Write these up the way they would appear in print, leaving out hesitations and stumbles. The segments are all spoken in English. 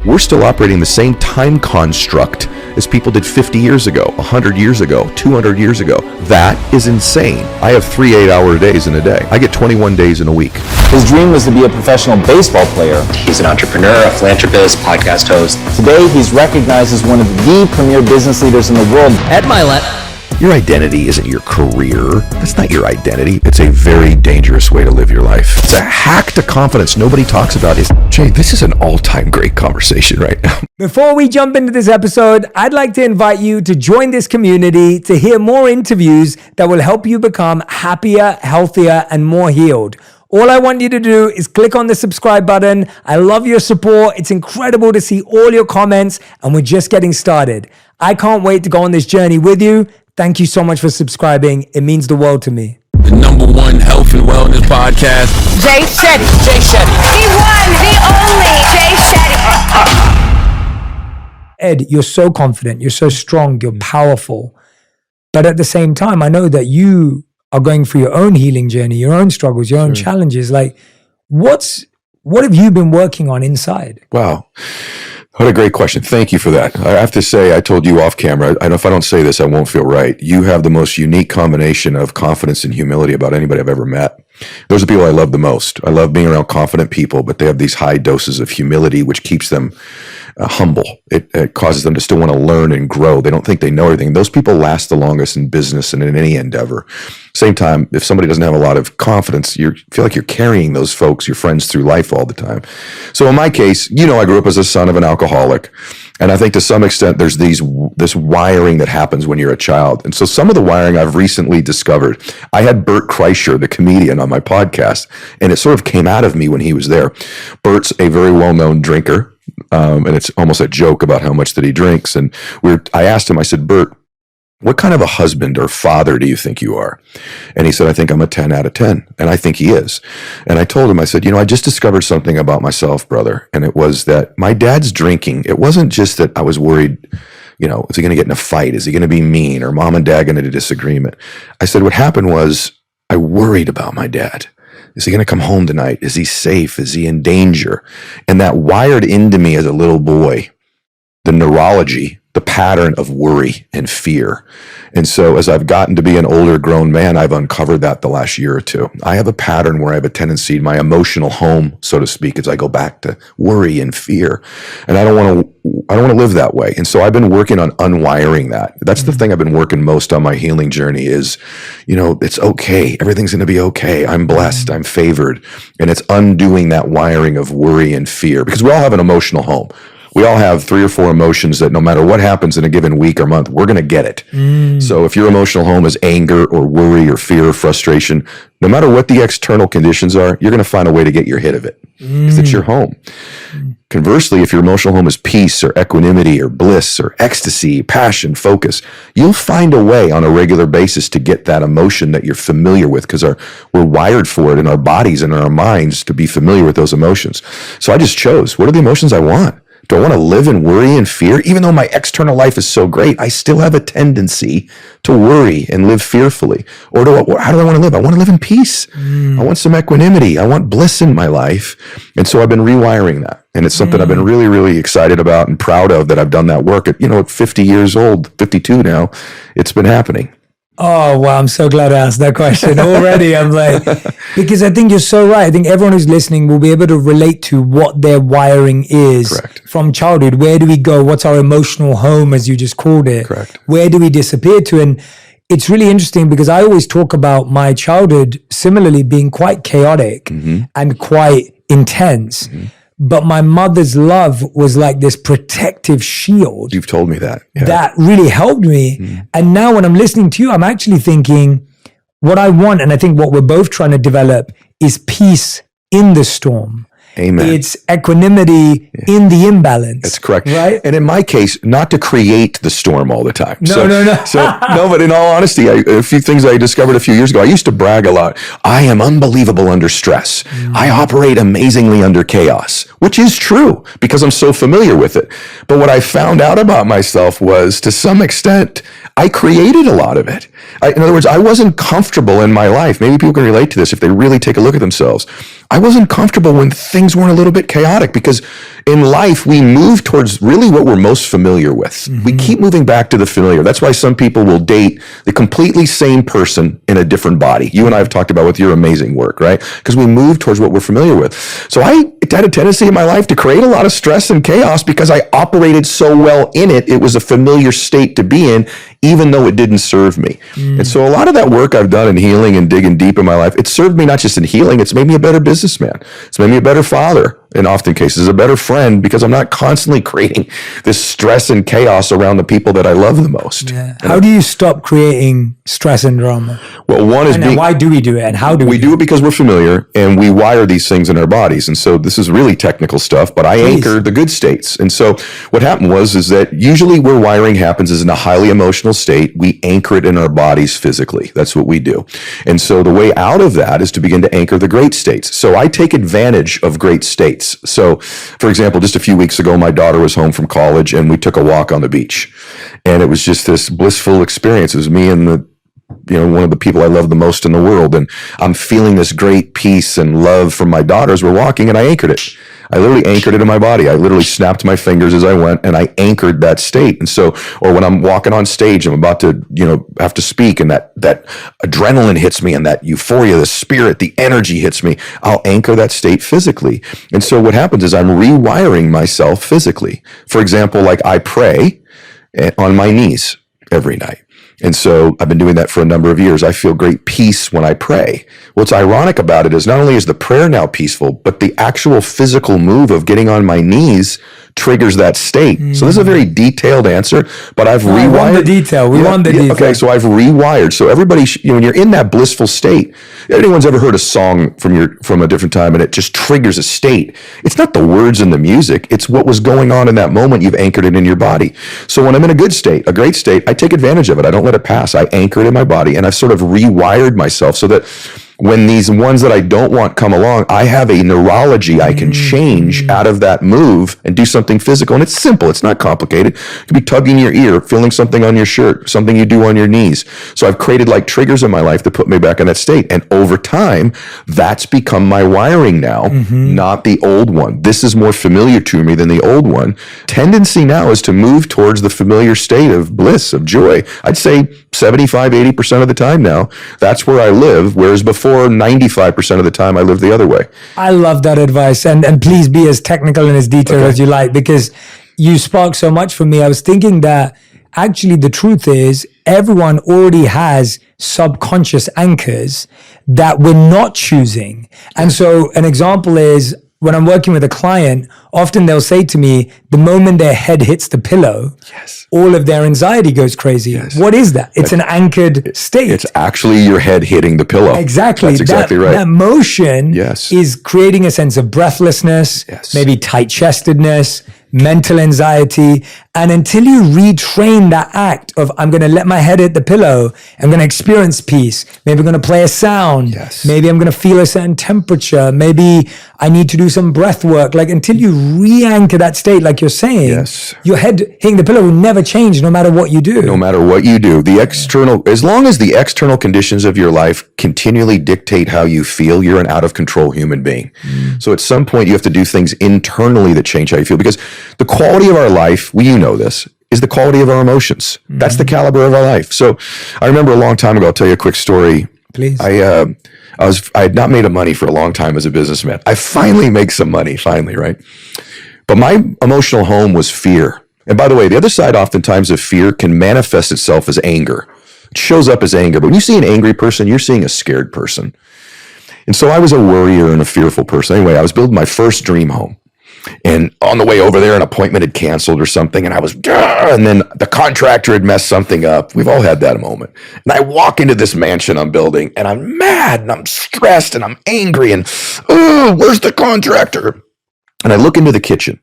we're still operating the same time construct as people did 50 years ago, 100 years ago, 200 years ago. That is insane. I have 3 8-hour days in a day. I get 21 days in a week. His dream was to be a professional baseball player. He's an entrepreneur, a philanthropist, podcast host. Today, he's recognized as one of the premier business leaders in the world. Ed Milet. Your identity isn't your career. That's not your identity. It's a very dangerous way to live your life. It's a hack to confidence nobody talks about. Jay, this is an all-time great conversation right now. Before we jump into this episode, I'd like to invite you to join this community to hear more interviews that will help you become happier, healthier, and more healed. All I want you to do is click on the subscribe button. I love your support. It's incredible to see all your comments, and we're just getting started. I can't wait to go on this journey with you. Thank you so much for subscribing. It means the world to me. The #1 health and wellness podcast. Jay Shetty. Jay Shetty. The one, the only Jay Shetty. Ed, you're so confident. You're so strong. You're powerful. But at the same time, I know that you are going through your own healing journey, your own struggles, your own challenges. Like, what have you been working on inside? Wow. What a great question. Thank you for that. I have to say, I told you off camera, I know if I don't say this, I won't feel right. You have the most unique combination of confidence and humility about anybody I've ever met. Those are the people I love the most. I love being around confident people, but they have these high doses of humility, which keeps them humble. It causes them to still want to learn and grow. They don't think they know everything. Those people last the longest in business and in any endeavor. Same time, if somebody doesn't have a lot of confidence, you feel like you're carrying those folks, your friends, through life all the time. So in my case, I grew up as a son of an alcoholic. And I think to some extent, there's this wiring that happens when you're a child. And so some of the wiring I've recently discovered. I had Bert Kreischer, the comedian, on my podcast, and it sort of came out of me when he was there. Bert's a very well-known drinker, and it's almost a joke about how much that he drinks. And I asked him, I said, Bert, what kind of a husband or father do you think you are? And he said, I think I'm a 10 out of 10. And I think he is. And I told him, I said, I just discovered something about myself, brother. And it was that my dad's drinking. It wasn't just that I was worried, is he going to get in a fight? Is he going to be mean? Or mom and dad going to have a disagreement? I said, what happened was I worried about my dad. Is he going to come home tonight? Is he safe? Is he in danger? And that wired into me as a little boy, the neurology, the pattern of worry and fear. And so as I've gotten to be an older grown man, I've uncovered that the last year or two. I have a pattern where I have a tendency, my emotional home, so to speak, as I go back to worry and fear. And I don't want to live that way. And so I've been working on unwiring that. That's the thing I've been working most on my healing journey is, it's okay. Everything's going to be okay. I'm blessed. I'm favored. And it's undoing that wiring of worry and fear, because we all have an emotional home. We all have 3 or 4 emotions that no matter what happens in a given week or month, we're going to get it. So if your emotional home is anger or worry or fear or frustration, no matter what the external conditions are, you're going to find a way to get your hit of it because it's your home. Conversely, if your emotional home is peace or equanimity or bliss or ecstasy, passion, focus, you'll find a way on a regular basis to get that emotion that you're familiar with, because we're wired for it in our bodies and in our minds to be familiar with those emotions. So I just chose, what are the emotions I want? Do I want to live in worry and fear? Even though my external life is so great, I still have a tendency to worry and live fearfully. Or how do I want to live? I want to live in peace. I want some equanimity. I want bliss in my life. And so I've been rewiring that. And it's something I've been really, really excited about and proud of that I've done that work at 50 years old, 52 now. It's been happening. Oh, wow. I'm so glad I asked that question already. I'm like, because I think you're so right. I think everyone who's listening will be able to relate to what their wiring is. Correct. From childhood. Where do we go? What's our emotional home, as you just called it? Correct. Where do we disappear to? And it's really interesting because I always talk about my childhood similarly being quite chaotic and quite intense. But my mother's love was like this protective shield. You've told me that. Yeah. That really helped me. And now when I'm listening to you, I'm actually thinking what I want, and I think what we're both trying to develop, is peace in the storm. Amen. It's equanimity in the imbalance. That's correct. Right? And in my case, not to create the storm all the time. No. No, but in all honesty, a few things I discovered a few years ago, I used to brag a lot. I am unbelievable under stress. I operate amazingly under chaos, which is true because I'm so familiar with it. But what I found out about myself was, to some extent, I created a lot of it. In other words, I wasn't comfortable in my life. Maybe people can relate to this if they really take a look at themselves. I wasn't comfortable when things weren't a little bit chaotic, because in life, we move towards really what we're most familiar with. We keep moving back to the familiar. That's why some people will date the completely same person in a different body. You and I have talked about with your amazing work, right? Because we move towards what we're familiar with. So I had a tendency in my life to create a lot of stress and chaos because I operated so well in it. It was a familiar state to be in, even though it didn't serve me. And so a lot of that work I've done in healing and digging deep in my life, it served me not just in healing, it's made me a better businessman. It's made me a better father, in often cases, a better friend, because I'm not constantly creating this stress and chaos around the people that I love the most. Yeah. How do you stop creating stress and drama? Well, one is And why do we do it? And how do we do it? Because we're familiar and we wire these things in our bodies. And so this is really technical stuff, but I anchored the good states. And so what happened is that usually where wiring happens is in a highly emotional state. We anchor it in our bodies physically. That's what we do. And so the way out of that is to begin to anchor the great states. So I take advantage of great states. So, for example, just a few weeks ago, my daughter was home from college and we took a walk on the beach. And it was just this blissful experience. It was me and one of the people I love the most in the world. And I'm feeling this great peace and love from my daughter as we're walking, and I anchored it. I literally anchored it in my body. I literally snapped my fingers as I went, and I anchored that state. And so, or when I'm walking on stage, I'm about to, have to speak, and that adrenaline hits me, and that euphoria, the spirit, the energy hits me, I'll anchor that state physically. And so what happens is I'm rewiring myself physically. For example, like I pray on my knees every night. And so I've been doing that for a number of years. I feel great peace when I pray. What's ironic about it is not only is the prayer now peaceful, but the actual physical move of getting on my knees triggers that state. So this is a very detailed answer, but I've rewired. We want the detail. We want the detail. Okay, so I've rewired. So everybody, when you're in that blissful state, anyone's ever heard a song from a different time and it just triggers a state? It's not the words and the music. It's what was going on in that moment. You've anchored it in your body. So when I'm in a good state, a great state, I take advantage of it. I don't let it pass. I anchor it in my body, and I've sort of rewired myself so that when these ones that I don't want come along, I have a neurology I can change out of that move and do something physical. And it's simple. It's not complicated. It could be tugging your ear, feeling something on your shirt, something you do on your knees. So I've created like triggers in my life to put me back in that state. And over time, that's become my wiring now, not the old one. This is more familiar to me than the old one. Tendency now is to move towards the familiar state of bliss, of joy. I'd say 75, 80% of the time now, that's where I live. Whereas before, 95% of the time I live the other way. I love that advice. And please be as technical and as detailed as you like, because you sparked so much for me. I was thinking that actually the truth is everyone already has subconscious anchors that we're not choosing. And so an example is when I'm working with a client, often they'll say to me, the moment their head hits the pillow, all of their anxiety goes crazy. What is that? It's an anchored state. It's actually your head hitting the pillow. Exactly. That's exactly right. That motion is creating a sense of breathlessness, maybe tight-chestedness, mental anxiety. And until you retrain that act of, I'm going to let my head hit the pillow, I'm going to experience peace. Maybe I'm going to play a sound. Maybe I'm going to feel a certain temperature. Maybe I need to do some breath work. Like until you re-anchor that state, like you're saying, your head hitting the pillow will never change no matter what you do. No matter what you do. The external, as long as the external conditions of your life continually dictate how you feel, you're an out of control human being. So at some point you have to do things internally that change how you feel, because the quality of our life, you know this, is the quality of our emotions. That's the caliber of our life. So I remember a long time ago, I'll tell you a quick story. Please. I had not made money for a long time as a businessman. I finally make some money, right? But my emotional home was fear. And by the way, the other side oftentimes of fear can manifest itself as anger. It shows up as anger. But when you see an angry person, you're seeing a scared person. And so I was a worrier and a fearful person. Anyway, I was building my first dream home. And on the way over there, an appointment had canceled or something. And I was, and then the contractor had messed something up. We've all had that moment. And I walk into this mansion I'm building and I'm mad and I'm stressed and I'm angry and, oh, where's the contractor? And I look into the kitchen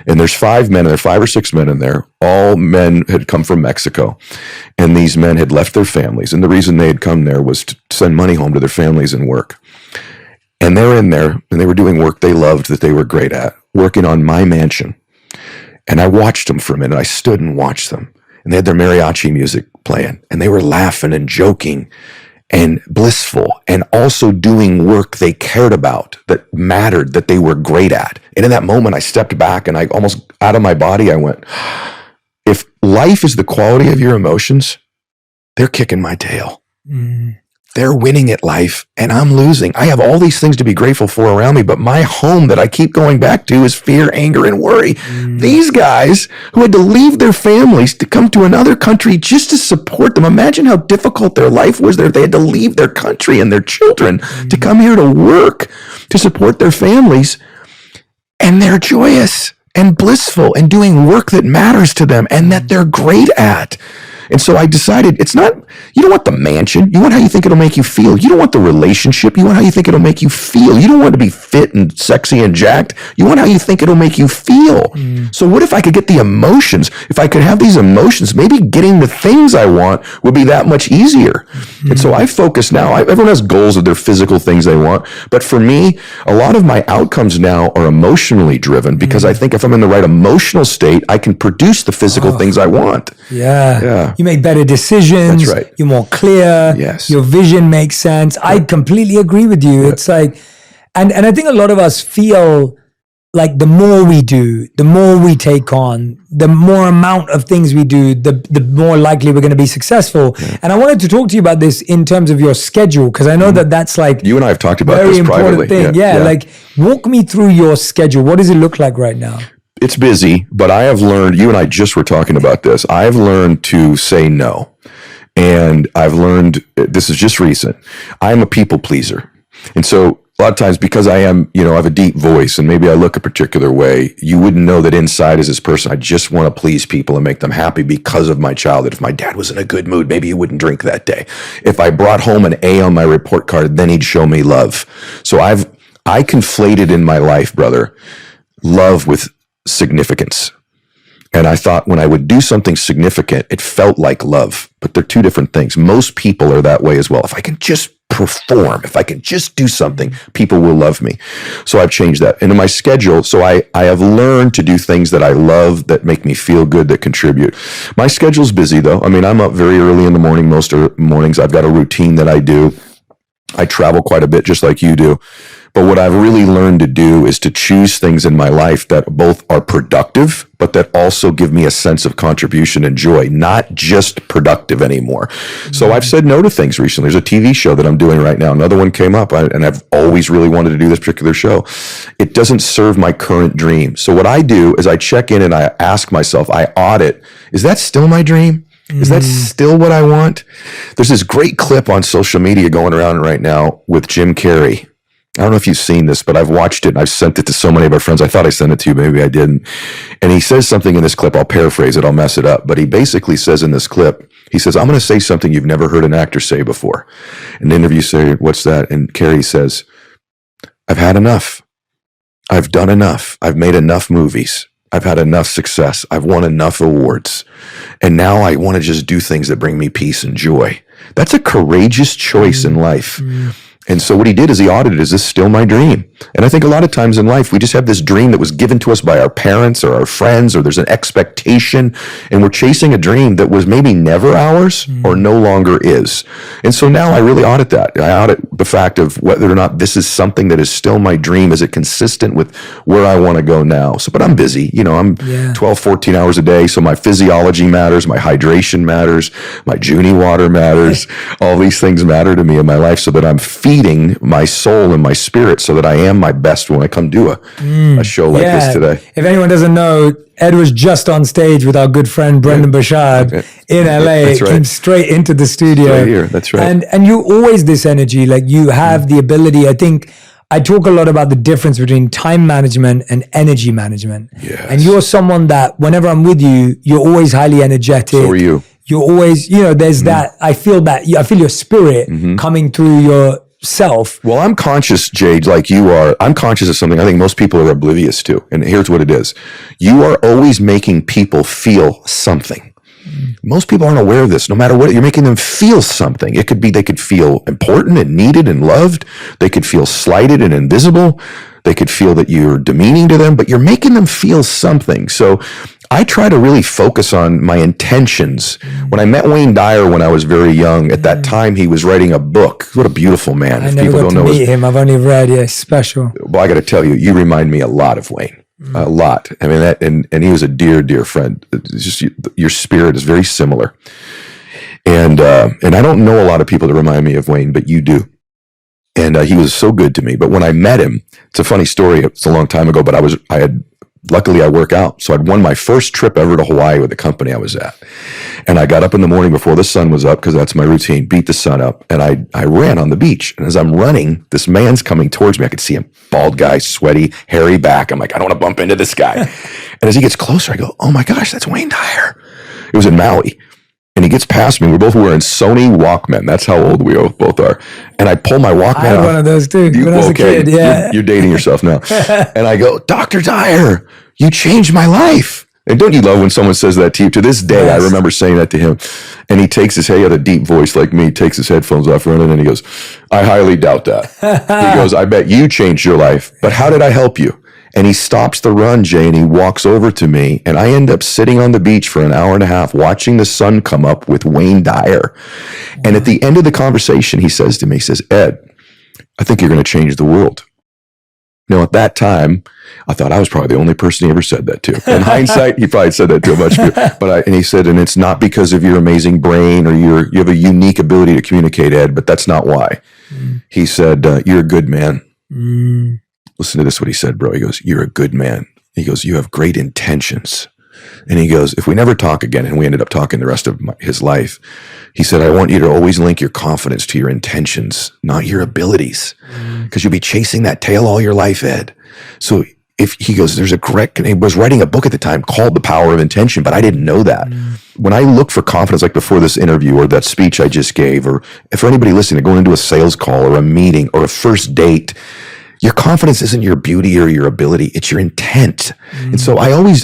and there's 5 men, there are 5 or 6 men in there. All men had come from Mexico. And these men had left their families. And the reason they had come there was to send money home to their families and work. And they're in there and they were doing work they loved, that they were great at, working on my mansion. And I watched them for a minute. I stood and watched them. And they had their mariachi music playing. And they were laughing and joking. and blissful, and also doing work they cared about, that mattered, that they were great at. And in that moment, I stepped back and I almost out of my body, I went, if life is the quality of your emotions, they're kicking my tail. They're winning at life and I'm losing. I have all these things to be grateful for around me, but my home that I keep going back to is fear, anger, and worry. These guys who had to leave their families to come to another country just to support them. Imagine how difficult their life was there. They had to leave their country and their children to come here to work, to support their families. And they're joyous and blissful and doing work that matters to them and that they're great at. And so I decided it's not, you don't want the mansion. You want how you think it'll make you feel. You don't want the relationship. You want how you think it'll make you feel. You don't want to be fit and sexy and jacked. You want how you think it'll make you feel. So what if I could get the emotions? If I could have these emotions, maybe getting the things I want would be that much easier. And so I focus now, everyone has goals of their physical things they want. But for me, a lot of my outcomes now are emotionally driven because I think if I'm in the right emotional state, I can produce the physical things I want. Yeah. You make better decisions. That's right. You're more clear. Yes. Your vision makes sense. I completely agree with you. It's like, and I think a lot of us feel like the more we do, the more we take on, the more amount of things we do, the more likely we're going to be successful. And I wanted to talk to you about this in terms of your schedule, because I know that that's like You and I have talked about very this important privately. thing. Yeah, like walk me through your schedule. What does it look like right now? It's busy, but I have learned, you and I just were talking about this. I've learned to say no. And I've learned, this is just recent, I'm a people pleaser. And so a lot of times because I am, I have a deep voice and maybe I look a particular way, you wouldn't know that inside as this person, I just want to please people and make them happy because of my childhood. If my dad was in a good mood, maybe he wouldn't drink that day. If I brought home an A on my report card, then he'd show me love. So I conflated in my life, brother, love with significance. And I thought when I would do something significant, it felt like love, but they're two different things. Most people are that way as well. If I can just perform, if I can just do something, people will love me. So I've changed that. And in my schedule, so I have learned to do things that I love, that make me feel good, that contribute. My schedule's busy though. I mean, I'm up very early in the morning, most mornings. I've got a routine that I do. I travel quite a bit just like you do. But what I've really learned to do is to choose things in my life that both are productive, but that also give me a sense of contribution and joy, not just productive anymore. So I've said no to things recently. There's a TV show that I'm doing right now. Another one came up, and I've always really wanted to do this particular show. It doesn't serve my current dream. So what I do is I check in and I ask myself, I audit, is that still my dream? Is that still what I want? There's this great clip on social media going around right now with Jim Carrey. I don't know if you've seen this, but I've watched it and I've sent it to so many of our friends. I thought I sent it to you, maybe I didn't. And he says something in this clip, I'll paraphrase it, I'll mess it up. But he basically says in this clip, he says, I'm going to say something you've never heard an actor say before. And the interview say, what's that? And Carrey says, I've had enough. I've done enough. I've made enough movies. I've had enough success. I've won enough awards. And now I want to just do things that bring me peace and joy. That's a courageous choice in life. And so what he did is he audited, is this still my dream? And I think a lot of times in life, we just have this dream that was given to us by our parents or our friends, or there's an expectation, and we're chasing a dream that was maybe never ours or no longer is. And so now I really audit that. I audit the fact of whether or not this is something that is still my dream. Is it consistent with where I want to go now? So, but I'm busy, I'm 12, 14 hours a day. So my physiology matters, my hydration matters, my Junie water matters. All these things matter to me in my life so that I'm feeding my soul and my spirit so that I am my best when I come do a show like this today. If anyone doesn't know, Ed was just on stage with our good friend Brendan Bashard in LA. That's right. Came straight into the studio. Right here. That's right. And you always this energy, like you have the ability. I think I talk a lot about the difference between time management and energy management. Yes. And you're someone that whenever I'm with you, you're always highly energetic. So are you. You're always, there's that, I feel your spirit coming through your self. Well, I'm conscious, Jade, like you are. I'm conscious of something I think most people are oblivious to. And here's what it is. You are always making people feel something. Most people aren't aware of this. No matter what, you're making them feel something. It could be they could feel important and needed and loved. They could feel slighted and invisible. They could feel that you're demeaning to them, but you're making them feel something. So I try to really focus on my intentions. When I met Wayne Dyer when I was very young, at that time he was writing a book. What a beautiful man. I never got to meet him. I've only read, special. Well, I got to tell you, you remind me a lot of Wayne. A lot. I mean, that, and he was a dear, dear friend. It's just your spirit is very similar. And I don't know a lot of people that remind me of Wayne, but you do. And he was so good to me. But when I met him, it's a funny story. It's a long time ago, but luckily I work out. So I'd won my first trip ever to Hawaii with the company I was at. And I got up in the morning before the sun was up, because that's my routine, beat the sun up. And I ran on the beach. And as I'm running, this man's coming towards me. I could see him, bald guy, sweaty, hairy back. I'm like, I don't want to bump into this guy. And as he gets closer, I go, oh my gosh, that's Wayne Dyer. It was in Maui. And he gets past me. We're both wearing Sony Walkman. That's how old we both are. And I pull my Walkman I had out. one of those too when I was a kid. Yeah. You're dating yourself now. And I go, Dr. Dyer, you changed my life. And don't you love when someone says that to you? To this day, yes. I remember saying that to him. And he takes he had a deep voice like me, takes his headphones off, running, and he goes, I highly doubt that. He goes, I bet you changed your life. But how did I help you? And he stops the run, Jay, and he walks over to me, and I end up sitting on the beach for an hour and a half watching the sun come up with Wayne Dyer. And at the end of the conversation, he says to me, he says, Ed, I think you're going to change the world. Now, at that time, I thought I was probably the only person he ever said that to. In hindsight, he probably said that to a bunch of people. And he said, and it's not because of your amazing brain or you have a unique ability to communicate, Ed, but that's not why. He said, you're a good man. Listen to this, what he said, bro. He goes, you're a good man. He goes, you have great intentions. And he goes, if we never talk again, and we ended up talking the rest of his life, he said, I want you to always link your confidence to your intentions, not your abilities, because you'll be chasing that tail all your life, Ed. So if he goes, there's a correct, and he was writing a book at the time called The Power of Intention, but I didn't know that. When I look for confidence, like before this interview or that speech I just gave, or if for anybody listening, going into a sales call or a meeting or a first date, your confidence isn't your beauty or your ability, it's your intent. And so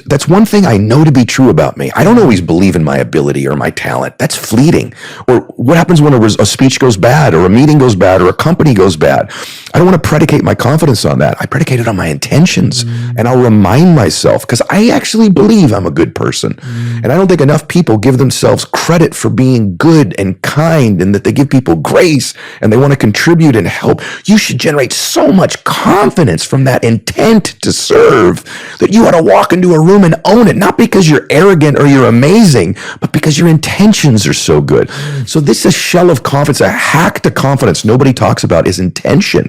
that's one thing I know to be true about me. I don't always believe in my ability or my talent. That's fleeting. Or what happens when a speech goes bad or a meeting goes bad or a company goes bad? I don't want to predicate my confidence on that. I predicate it on my intentions. And I'll remind myself, because I actually believe I'm a good person. And I don't think enough people give themselves credit for being good and kind, and that they give people grace and they want to contribute and help. You should generate so much confidence from that intent to serve that you ought to walk into a room and own it, not because you're arrogant or you're amazing, but because your intentions are so good. So this is a shell of confidence. A hack to confidence nobody talks about is intention.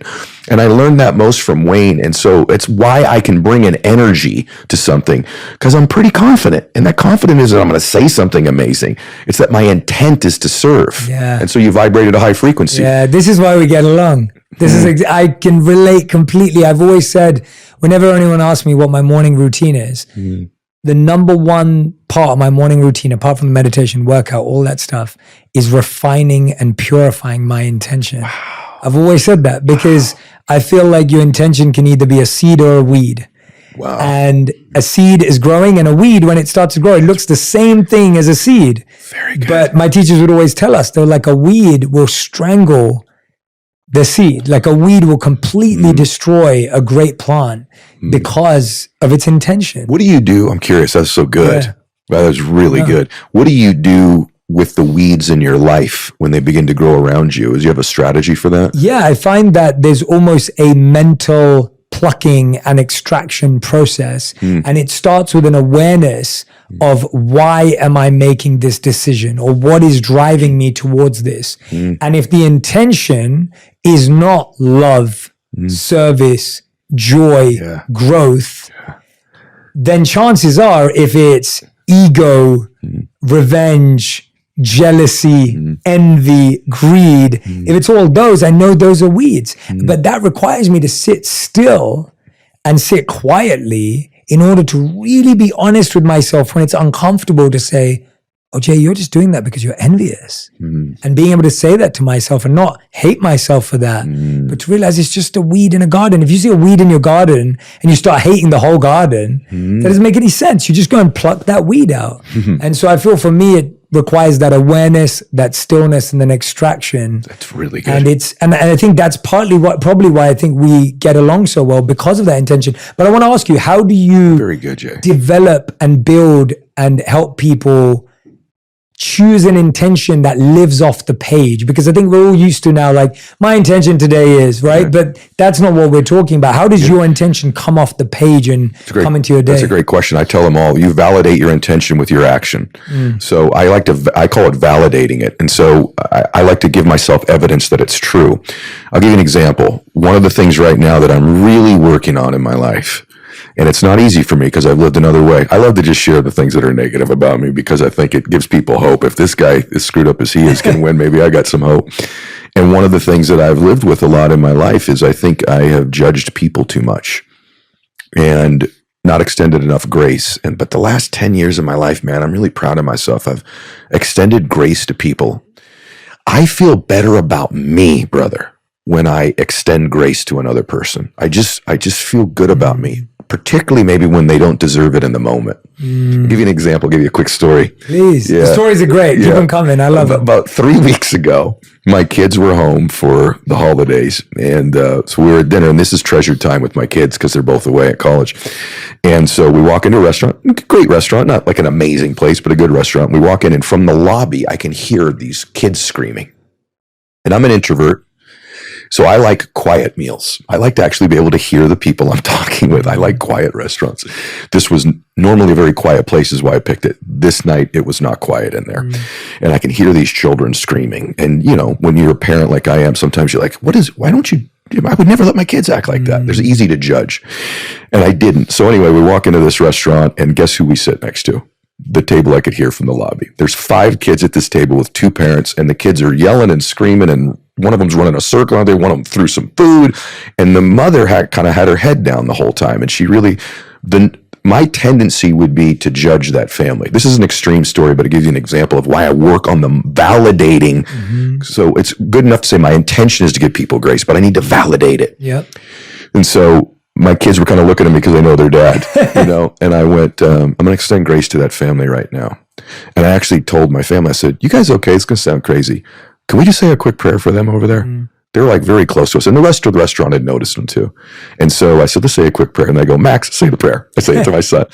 And I learned that most from Wayne. And so it's why I can bring an energy to something, because I'm pretty confident. And that confidence isn't I'm going to say something amazing. It's that my intent is to serve. Yeah. And so you vibrate at a high frequency. Yeah, this is why we get along. This is, I can relate completely. I've always said, whenever anyone asks me what my morning routine is, the number one part of my morning routine, apart from the meditation, workout, all that stuff, is refining and purifying my intention. Wow. I've always said that because I feel like your intention can either be a seed or a weed. Wow. And a seed is growing, and a weed, when it starts to grow, it looks the same thing as a seed. Very good. But my teachers would always tell us, they're like, a weed will strangle the seed. Like a weed will completely destroy a great plant because of its intention. What do you do? I'm curious. That's so good. Yeah. Wow, that's really good. What do you do with the weeds in your life when they begin to grow around you? Do you have a strategy for that? Yeah, I find that there's almost a mental plucking and extraction process. And it starts with an awareness of why am I making this decision, or what is driving me towards this. And if the intention is not love, service, joy, growth, then chances are, if it's ego, revenge, jealousy, envy, greed, if it's all those, I know those are weeds. But that requires me to sit still and sit quietly in order to really be honest with myself when it's uncomfortable to say, oh, Jay, you're just doing that because you're envious. And being able to say that to myself and not hate myself for that, but to realize it's just a weed in a garden. If you see a weed in your garden and you start hating the whole garden, that doesn't make any sense. You just go and pluck that weed out. And so I feel for me, requires that awareness, that stillness, and then extraction. That's really good. And I think that's probably why I think we get along so well, because of that intention. But I want to ask you, how do you Very good, Jay. develop and build and help people choose an intention that lives off the page? Because I think we're all used to now, like, my intention today is, right? But that's not what we're talking about. How does your intention come off the page and come into your day? That's a great question. I tell them all, you validate your intention with your action. So I call it validating it. And so I like to give myself evidence that it's true. I'll give you an example. One of the things right now that I'm really working on in my life, and it's not easy for me because I've lived another way. I love to just share the things that are negative about me because I think it gives people hope. If this guy, as screwed up as he is, can win, maybe I got some hope. And one of the things that I've lived with a lot in my life is I think I have judged people too much and not extended enough grace. But the last 10 years of my life, man, I'm really proud of myself. I've extended grace to people. I feel better about me, brother, when I extend grace to another person. I just feel good about me, particularly maybe when they don't deserve it in the moment. I'll give you an example, give you a quick story. Please. The stories are great. Keep them coming. I love it. About 3 weeks ago, my kids were home for the holidays. And so we were at dinner, and this is treasured time with my kids because they're both away at college. And so we walk into a restaurant, great restaurant, not like an amazing place, but a good restaurant. We walk in, and from the lobby, I can hear these kids screaming. And I'm an introvert. So I like quiet meals. I like to actually be able to hear the people I'm talking with. I like quiet restaurants. This was normally a very quiet place is why I picked it. This night, it was not quiet in there. And I can hear these children screaming. And, you know, when you're a parent like I am, sometimes you're like, why don't you, I would never let my kids act like that. There's easy to judge. And I didn't. So anyway, we walk into this restaurant, and guess who we sit next to? The table I could hear from the lobby. There's 5 kids at this table with 2 parents, and the kids are yelling and screaming, and one of them's running a circle out there. One of them threw some food, and the mother had her head down the whole time. And she really, my tendency would be to judge that family. This is an extreme story, but it gives you an example of why I work on the validating. So it's good enough to say my intention is to give people grace, but I need to validate it. Yep. And so my kids were kind of looking at me because they know their dad, you know, and I went, I'm going to extend grace to that family right now. And I actually told my family, I said, you guys okay? It's going to sound crazy. Can we just say a quick prayer for them over there? They're like very close to us. And the rest of the restaurant had noticed them too. And so I said, let's say a quick prayer. And they go, Max, say the prayer. I say it to my son.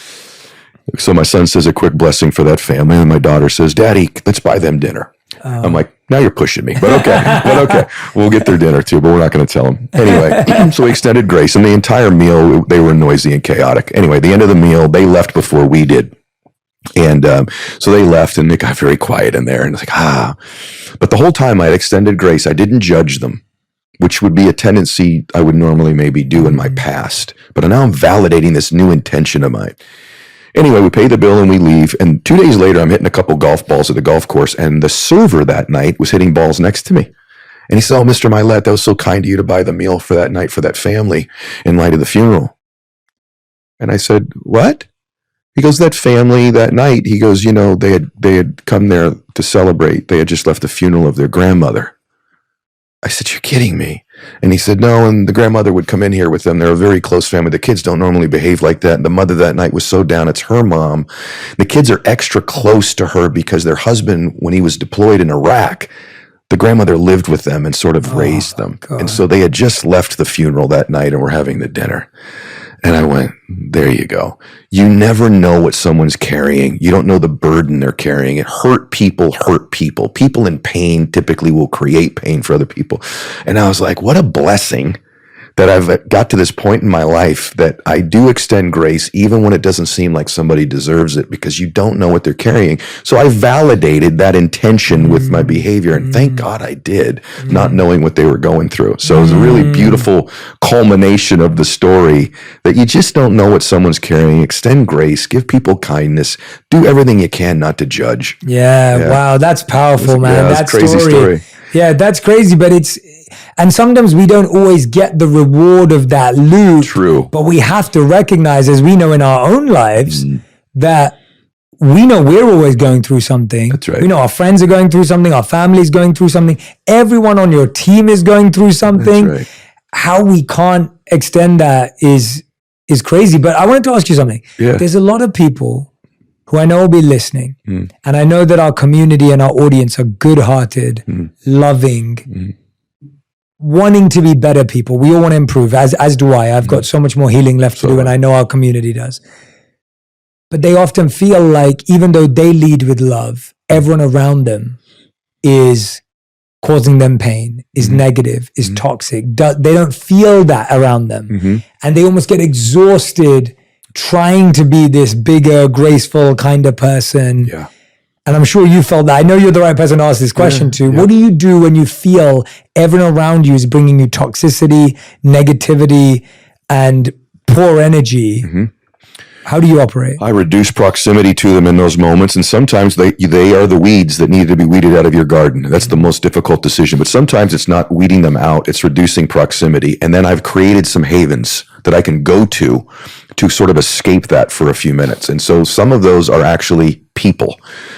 So my son says a quick blessing for that family. And my daughter says, Daddy, let's buy them dinner. I'm like, now you're pushing me, but okay, we'll get their dinner too, but we're not going to tell them. Anyway, so we extended grace, and the entire meal, they were noisy and chaotic. Anyway, the end of the meal, they left before we did. And so they left, and it got very quiet in there, and it's like, But the whole time I had extended grace, I didn't judge them, which would be a tendency I would normally maybe do in my past. But now I'm validating this new intention of mine. Anyway, we pay the bill and we leave. And 2 days later, I'm hitting a couple golf balls at the golf course. And the server that night was hitting balls next to me. And he said, oh, Mr. Milet, that was so kind of you to buy the meal for that night for that family in light of the funeral. And I said, what? He goes, that family that night, he goes, you know, they had come there to celebrate. They had just left the funeral of their grandmother. I said, you're kidding me. And he said, no, and the grandmother would come in here with them. They're a very close family. The kids don't normally behave like that. And the mother that night was so down. It's her mom. The kids are extra close to her because their husband, when he was deployed in Iraq, the grandmother lived with them and sort of raised them. God. And so they had just left the funeral that night and were having the dinner. And I went, there you go. You never know what someone's carrying. You don't know the burden they're carrying. It hurt people. People in pain typically will create pain for other people. And I was like, what a blessing that I've got to this point in my life that I do extend grace even when it doesn't seem like somebody deserves it, because you don't know what they're carrying. So I validated that intention with my behavior, and thank God I did, not knowing what they were going through. So it was a really beautiful culmination of the story that you just don't know what someone's carrying. Extend grace, give people kindness, do everything you can not to judge. Yeah. Wow. That's powerful, man. Yeah, that's a crazy story. Yeah, that's crazy, but and sometimes we don't always get the reward of that loop. True. But we have to recognize, as we know in our own lives, that we know we're always going through something. That's right. We know our friends are going through something, our family's going through something, everyone on your team is going through something. That's right. How we can't extend that is crazy. But I wanted to ask you something. Yeah. There's a lot of people who I know will be listening, and I know that our community and our audience are good-hearted, loving, wanting to be better people. We all want to improve, as do I. I've got so much more healing left to do, and I know our community does. But they often feel like even though they lead with love, everyone around them is causing them pain, is negative, is toxic. They don't feel that around them. And they almost get exhausted trying to be this bigger, graceful kind of person. Yeah. And I'm sure you felt that. I know you're the right person to ask this question to. What do you do when you feel everyone around you is bringing you toxicity, negativity, and poor energy? How do you operate? I reduce proximity to them in those moments, and sometimes they are the weeds that need to be weeded out of your garden. That's the most difficult decision, but sometimes it's not weeding them out, it's reducing proximity. And then I've created some havens that I can go to sort of escape that for a few minutes. And so some of those are actually people.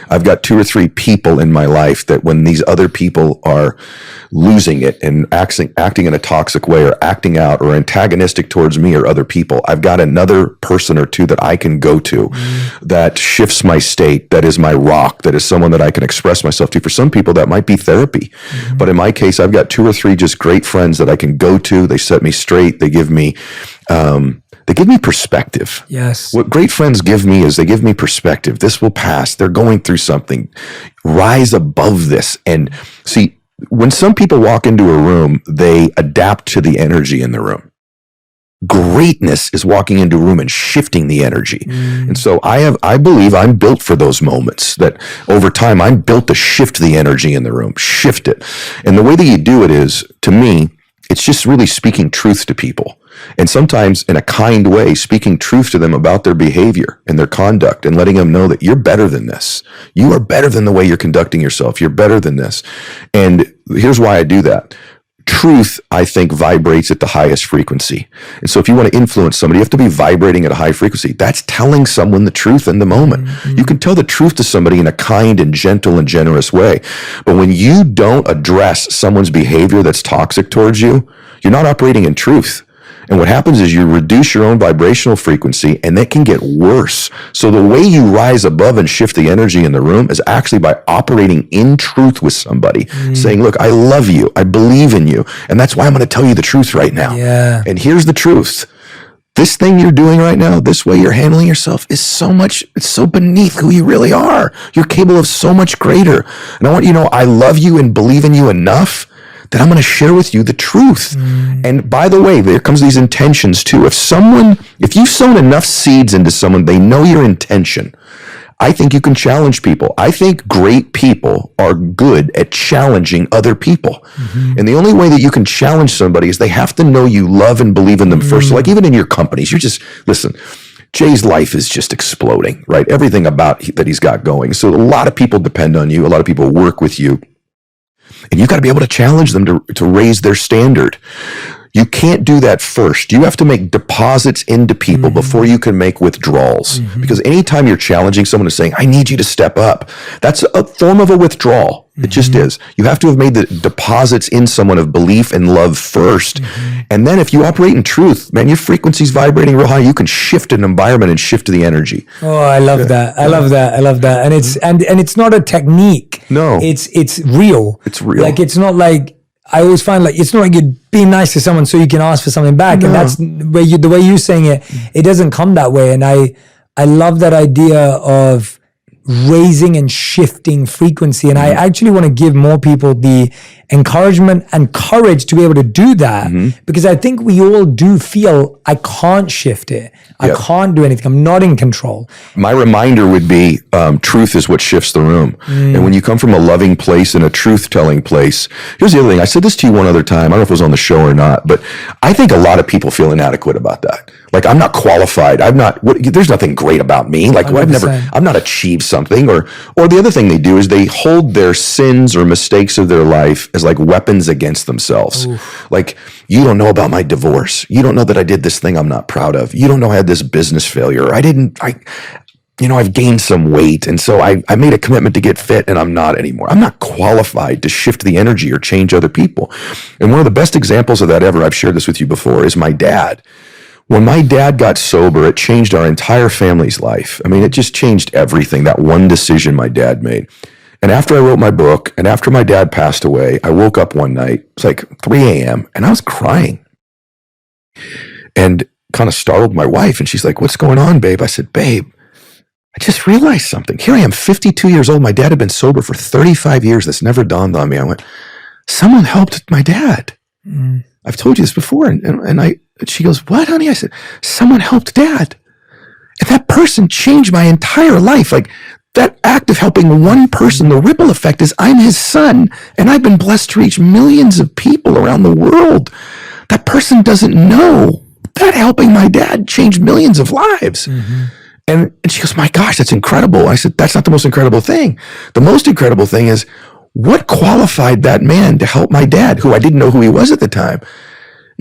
I've got 2 or 3 people in my life that when these other people are losing it and acting in a toxic way or acting out or antagonistic towards me or other people, I've got another person or two that I can go to that shifts my state, that is my rock, that is someone that I can express myself to. For some people, that might be therapy. But in my case, I've got 2 or 3 just great friends that I can go to. They set me straight. They give me perspective. Yes. What great friends give me is they give me perspective. This will pass. They're going through something. Rise above this. And see, when some people walk into a room, they adapt to the energy in the room. Greatness is walking into a room and shifting the energy. And so I believe I'm built for those moments, that over time I'm built to shift the energy in the room, shift it. And the way that you do it is, to me, it's just really speaking truth to people. And sometimes in a kind way, speaking truth to them about their behavior and their conduct and letting them know that you're better than this. You are better than the way you're conducting yourself. You're better than this. And here's why I do that. Truth, I think, vibrates at the highest frequency. And so if you want to influence somebody, you have to be vibrating at a high frequency. That's telling someone the truth in the moment. You can tell the truth to somebody in a kind and gentle and generous way. But when you don't address someone's behavior that's toxic towards you, you're not operating in truth. And what happens is you reduce your own vibrational frequency, and that can get worse. So the way you rise above and shift the energy in the room is actually by operating in truth with somebody, saying, look, I love you. I believe in you. And that's why I'm going to tell you the truth right now. Yeah. And here's the truth. This thing you're doing right now, this way you're handling yourself is it's so beneath who you really are. You're capable of so much greater. And I want you to know, I love you and believe in you enough that I'm going to share with you the truth. And by the way, there comes these intentions too. If you've sown enough seeds into someone, they know your intention. I think you can challenge people. I think great people are good at challenging other people. And the only way that you can challenge somebody is they have to know you love and believe in them first. So like even in your companies, listen, Jay's life is just exploding, right? Everything about that he's got going. So a lot of people depend on you. A lot of people work with you. And you've got to be able to challenge them to raise their standard. You can't do that first. You have to make deposits into people before you can make withdrawals. Because anytime you're challenging someone and saying, I need you to step up, that's a form of a withdrawal. It just is. You have to have made the deposits in someone of belief and love first. And then if you operate in truth, man, your frequency's vibrating real high. You can shift an environment and shift the energy. Oh, I love that. I love that. I love that. And it's and it's not a technique. No. It's real. It's real. Like it's not like, I always find like it's not like you're being nice to someone so you can ask for something back. And that's where the way you're saying it, it doesn't come that way. And I love that idea of raising and shifting frequency. And I actually want to give more people the encouragement and courage to be able to do that, because I think we all do feel I can't shift it. I can't do anything. I'm not in control. My reminder would be truth is what shifts the room. And when you come from a loving place and a truth-telling place, here's the other thing. I said this to you one other time. I don't know if it was on the show or not, but I think a lot of people feel inadequate about that. Like, I'm not qualified. There's nothing great about me. Like, I've not achieved something. Or the other thing they do is they hold their sins or mistakes of their life as like weapons against themselves. Oof. Like, you don't know about my divorce. You don't know that I did this thing I'm not proud of. You don't know I had this business failure. I've gained some weight. And so I made a commitment to get fit and I'm not anymore. I'm not qualified to shift the energy or change other people. And one of the best examples of that ever, I've shared this with you before, is my dad. When my dad got sober, it changed our entire family's life. I mean, it just changed everything, that one decision my dad made. And after I wrote my book and after my dad passed away, I woke up one night, it was like 3 a.m., and I was crying and kind of startled my wife. And she's like, "What's going on, babe?" I said, "Babe, I just realized something. Here I am, 52 years old. My dad had been sober for 35 years. This never dawned on me." I went, "Someone helped my dad." I've told you this before. And she goes, "What, honey?" I said, "Someone helped Dad. And that person changed my entire life." Like, that act of helping one person, the ripple effect is I'm his son, and I've been blessed to reach millions of people around the world. That person doesn't know that helping my dad changed millions of lives. And she goes, "My gosh, that's incredible." I said, "That's not the most incredible thing. The most incredible thing is what qualified that man to help my dad, who I didn't know who he was at the time."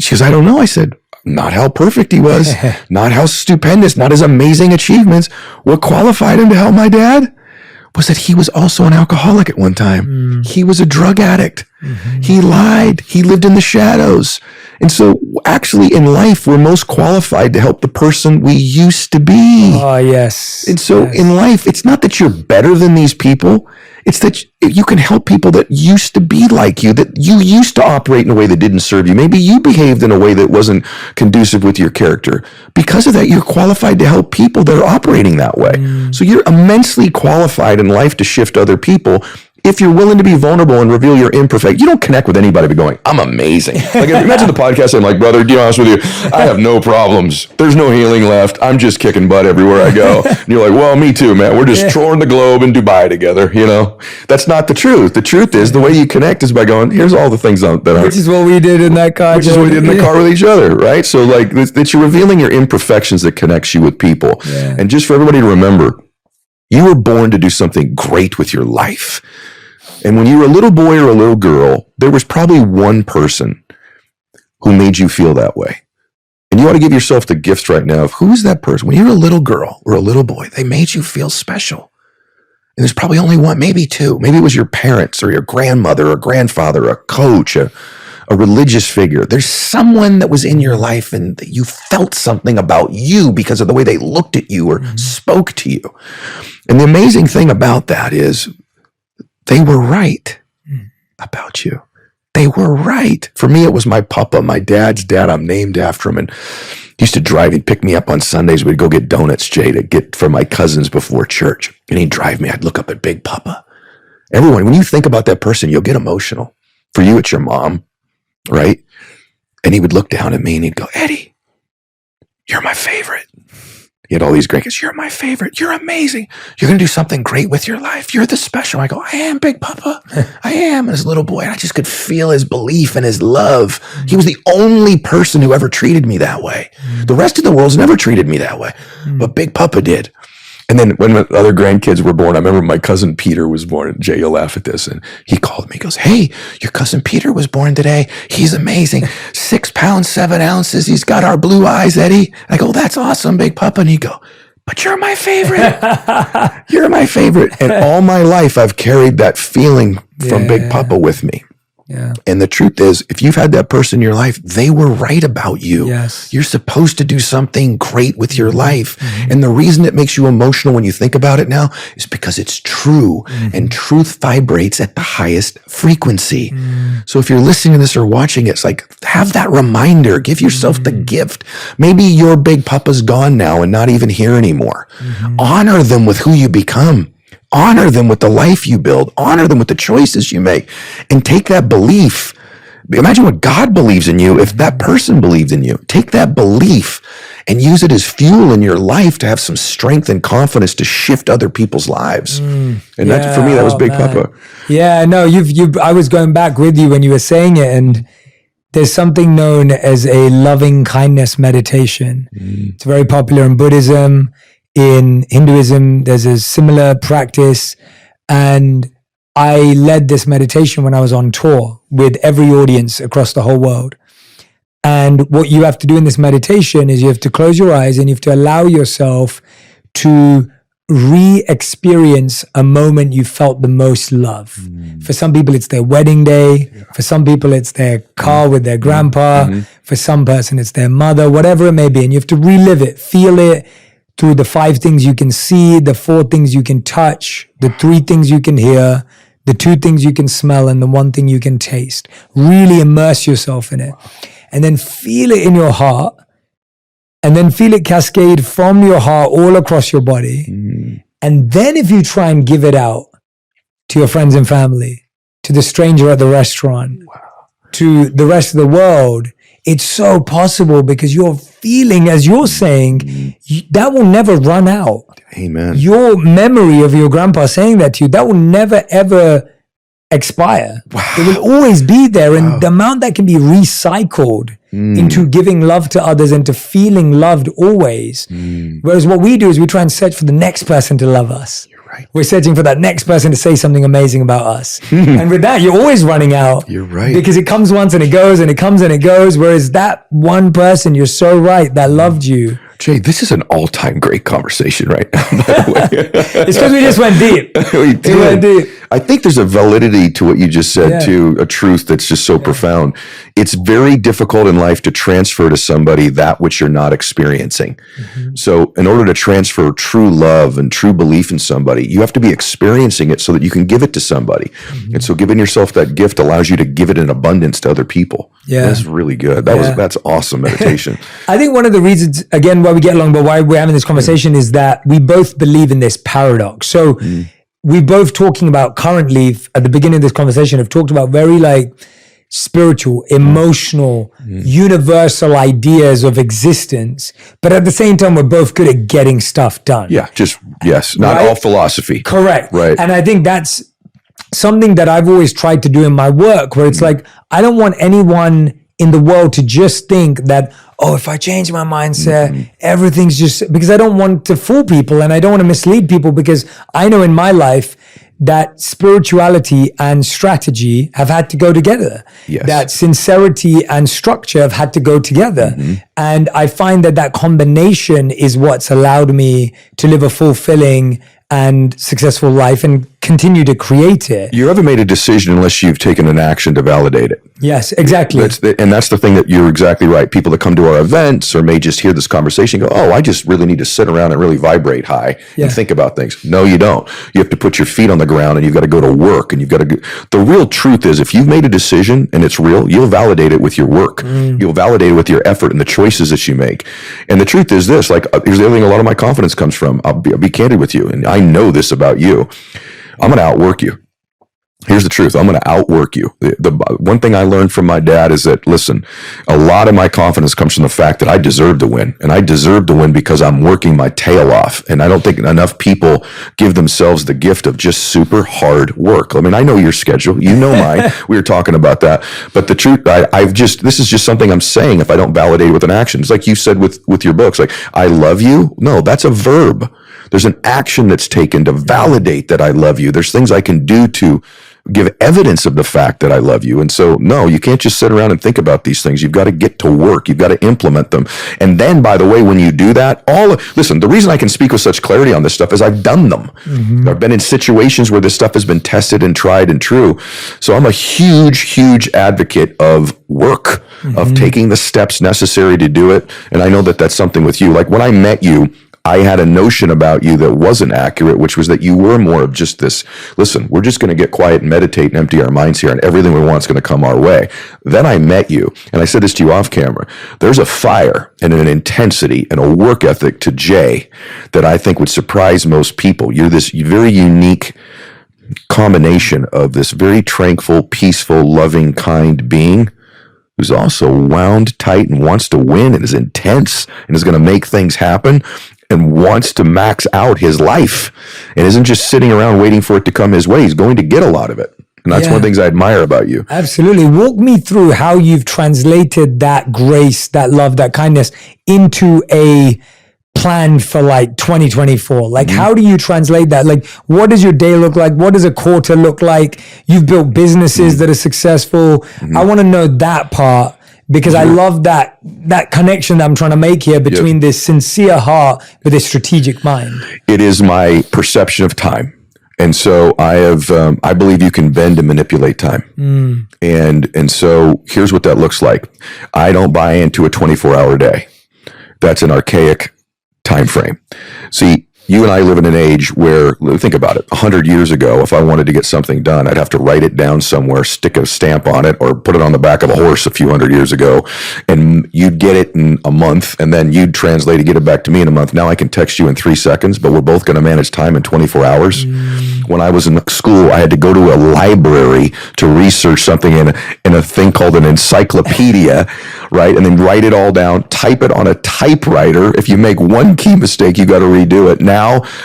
She goes, "I don't know." I said, "Not how perfect he was, not how stupendous, not his amazing achievements. What qualified him to help my dad was that he was also an alcoholic at one time. He was a drug addict. He lied. He lived in the shadows. And so actually in life, we're most qualified to help the person we used to be." Oh, yes. And so in life, it's not that you're better than these people. It's that you can help people that used to be like you, that you used to operate in a way that didn't serve you. Maybe you behaved in a way that wasn't conducive with your character. Because of that, you're qualified to help people that are operating that way. So you're immensely qualified in life to shift other people if you're willing to be vulnerable and reveal your imperfect. You don't connect with anybody by going, "I'm amazing." Like, imagine the podcast saying, like, "Brother, to be honest with you, I have no problems. There's no healing left. I'm just kicking butt everywhere I go." And you're like, "Well, me too, man. We're just touring the globe in Dubai together." You know, that's not the truth. The truth is the way you connect is by going, "Here's all the things that are." Which is what we did in that car. Which is what we did in the car with each other, right? So like that you're revealing your imperfections that connects you with people. And just for everybody to remember, you were born to do something great with your life. And when you were a little boy or a little girl, there was probably one person who made you feel that way. And you ought to give yourself the gift right now of who is that person? When you were a little girl or a little boy, they made you feel special. And there's probably only one, maybe two. Maybe it was your parents or your grandmother or grandfather, a coach, a religious figure. There's someone that was in your life and that you felt something about you because of the way they looked at you or spoke to you. And the amazing thing about that is they were right about you. They were right. For me, it was my papa, my dad's dad. I'm named after him. And he used to drive. He'd pick me up on Sundays. We'd go get donuts, Jay, to get for my cousins before church. And he'd drive me. I'd look up at Big Papa. Everyone, when you think about that person, you'll get emotional. For you, it's your mom, right? And he would look down at me and he'd go, "Eddie, you're my favorite." He had all these great kids. "You're my favorite. You're amazing. You're going to do something great with your life. You're the special." I go, "I am, Big Papa. I am." And as a little boy, I just could feel his belief and his love. He was the only person who ever treated me that way. The rest of the world's never treated me that way, but Big Papa did. And then when the other grandkids were born, I remember my cousin Peter was born. And Jay, you'll laugh at this. And he called me, he goes, "Hey, your cousin Peter was born today. He's amazing. 6 pounds, 7 ounces. He's got our blue eyes, Eddie." I go, "That's awesome, Big Papa." And he'd go, "But you're my favorite. You're my favorite." And all my life, I've carried that feeling from Big Papa with me. Yeah. And the truth is, if you've had that person in your life, they were right about you. Yes. You're supposed to do something great with your life. And the reason it makes you emotional when you think about it now is because it's true. And truth vibrates at the highest frequency. So if you're listening to this or watching it, it's like, have that reminder. Give yourself the gift. Maybe your Big Papa's gone now and not even here anymore. Honor them with who you become. Honor them with the life you build. Honor them with the choices you make. And take that belief. Imagine what God believes in you if that person believed in you. Take that belief and use it as fuel in your life to have some strength and confidence to shift other people's lives. And that, for me, that was Big Papa. Yeah, no, I was going back with you when you were saying it, and there's something known as a loving kindness meditation. It's very popular in Buddhism. In Hinduism, there's a similar practice. And I led this meditation when I was on tour with every audience across the whole world. And what you have to do in this meditation is you have to close your eyes and you have to allow yourself to re-experience a moment you felt the most love. For some people, it's their wedding day. For some people, it's their car with their grandpa. For some person, it's their mother, whatever it may be. And you have to relive it, feel it through the 5 things you can see, the 4 things you can touch, the 3 things you can hear, the 2 things you can smell, and the 1 thing you can taste. Really immerse yourself in it. And then feel it in your heart. And then feel it cascade from your heart all across your body. And then if you try and give it out to your friends and family, to the stranger at the restaurant, to the rest of the world, it's so possible because you're feeling, as you're saying, that will never run out. Amen. Your memory of your grandpa saying that to you, that will never, ever expire. It will always be there. And the amount that can be recycled into giving love to others and to feeling loved always. Whereas what we do is we try and search for the next person to love us. Right. We're searching for that next person to say something amazing about us. And with that, you're always running out. You're right. Because it comes once and it goes and it comes and it goes. Whereas that one person, you're so right, that loved you. Jay, this is an all-time great conversation right now, by the way. It's because we just went deep. We did. We went deep. I think there's a validity to what you just said, too, a truth that's just so profound. It's very difficult in life to transfer to somebody that which you're not experiencing. So in order to transfer true love and true belief in somebody, you have to be experiencing it so that you can give it to somebody. And so giving yourself that gift allows you to give it in abundance to other people. Yeah. That's really good. That's awesome meditation. I think one of the reasons, again, why we get along, but why we're having this conversation is that we both believe in this paradox. So we both talking about currently at the beginning of this conversation have talked about very like spiritual, emotional, universal ideas of existence. But at the same time, we're both good at getting stuff done. Yeah, not Right? all philosophy. Correct. Right. And I think that's something that I've always tried to do in my work, where it's like, I don't want anyone in the world to just think that, oh, if I change my mindset, everything's just, because I don't want to fool people and I don't want to mislead people, because I know in my life that spirituality and strategy have had to go together. Yes. That sincerity and structure have had to go together. And I find that that combination is what's allowed me to live a fulfilling and successful life and continue to create it. You haven't made a decision unless you've taken an action to validate it. Yes, exactly. That's the thing that you're exactly right. People that come to our events or may just hear this conversation go, oh, I just really need to sit around and really vibrate high and think about things. No, you don't. You have to put your feet on the ground and you've got to go to work and you've got to the real truth is if you've made a decision and it's real, you'll validate it with your work. You'll validate it with your effort and the choices that you make. And the truth is this, like, here's the other thing a lot of my confidence comes from. I'll be candid with you. And I know this about you. I'm going to outwork you. Here's the truth. I'm going to outwork you. The one thing I learned from my dad is that, listen, a lot of my confidence comes from the fact that I deserve to win. And I deserve to win because I'm working my tail off. And I don't think enough people give themselves the gift of just super hard work. I mean, I know your schedule. You know mine. We were talking about that. But the truth, this is just something I'm saying if I don't validate it with an action. It's like you said with your books, like, I love you. No, that's a verb. There's an action that's taken to validate that I love you. There's things I can do to give evidence of the fact that I love you. And so, no, you can't just sit around and think about these things. You've got to get to work. You've got to implement them. And then, by the way, when you do that, listen, the reason I can speak with such clarity on this stuff is I've done them. I've been in situations where this stuff has been tested and tried and true. So I'm a huge, huge advocate of work, of taking the steps necessary to do it. And I know that that's something with you. Like when I met you, I had a notion about you that wasn't accurate, which was that you were more of just this, listen, we're just going to get quiet and meditate and empty our minds here and everything we want is going to come our way. Then I met you, and I said this to you off camera. There's a fire and an intensity and a work ethic to Jay that I think would surprise most people. You're this very unique combination of this very tranquil, peaceful, loving, kind being who's also wound tight and wants to win and is intense and is going to make things happen and wants to max out his life and isn't just sitting around waiting for it to come his way. He's going to get a lot of it. And that's one of the things I admire about you. Absolutely. Walk me through how you've translated that grace, that love, that kindness into a plan for like 2024. Like, how do you translate that? Like, what does your day look like? What does a quarter look like? You've built businesses that are successful. I want to know that part. Because I love that connection that I'm trying to make here between this sincere heart with a strategic mind. It is my perception of time. And so I believe you can bend and manipulate time. And so here's what that looks like. I don't buy into a 24-hour day. That's an archaic time frame. See, you and I live in an age where, think about it, 100 years ago, if I wanted to get something done, I'd have to write it down somewhere, stick a stamp on it, or put it on the back of a horse a few hundred years ago, and you'd get it in a month, and then you'd translate and get it back to me in a month. Now I can text you in 3 seconds, but we're both going to manage time in 24 hours. When I was in school, I had to go to a library to research something in a thing called an encyclopedia, right? And then write it all down, type it on a typewriter. If you make one key mistake, you got to redo it. Now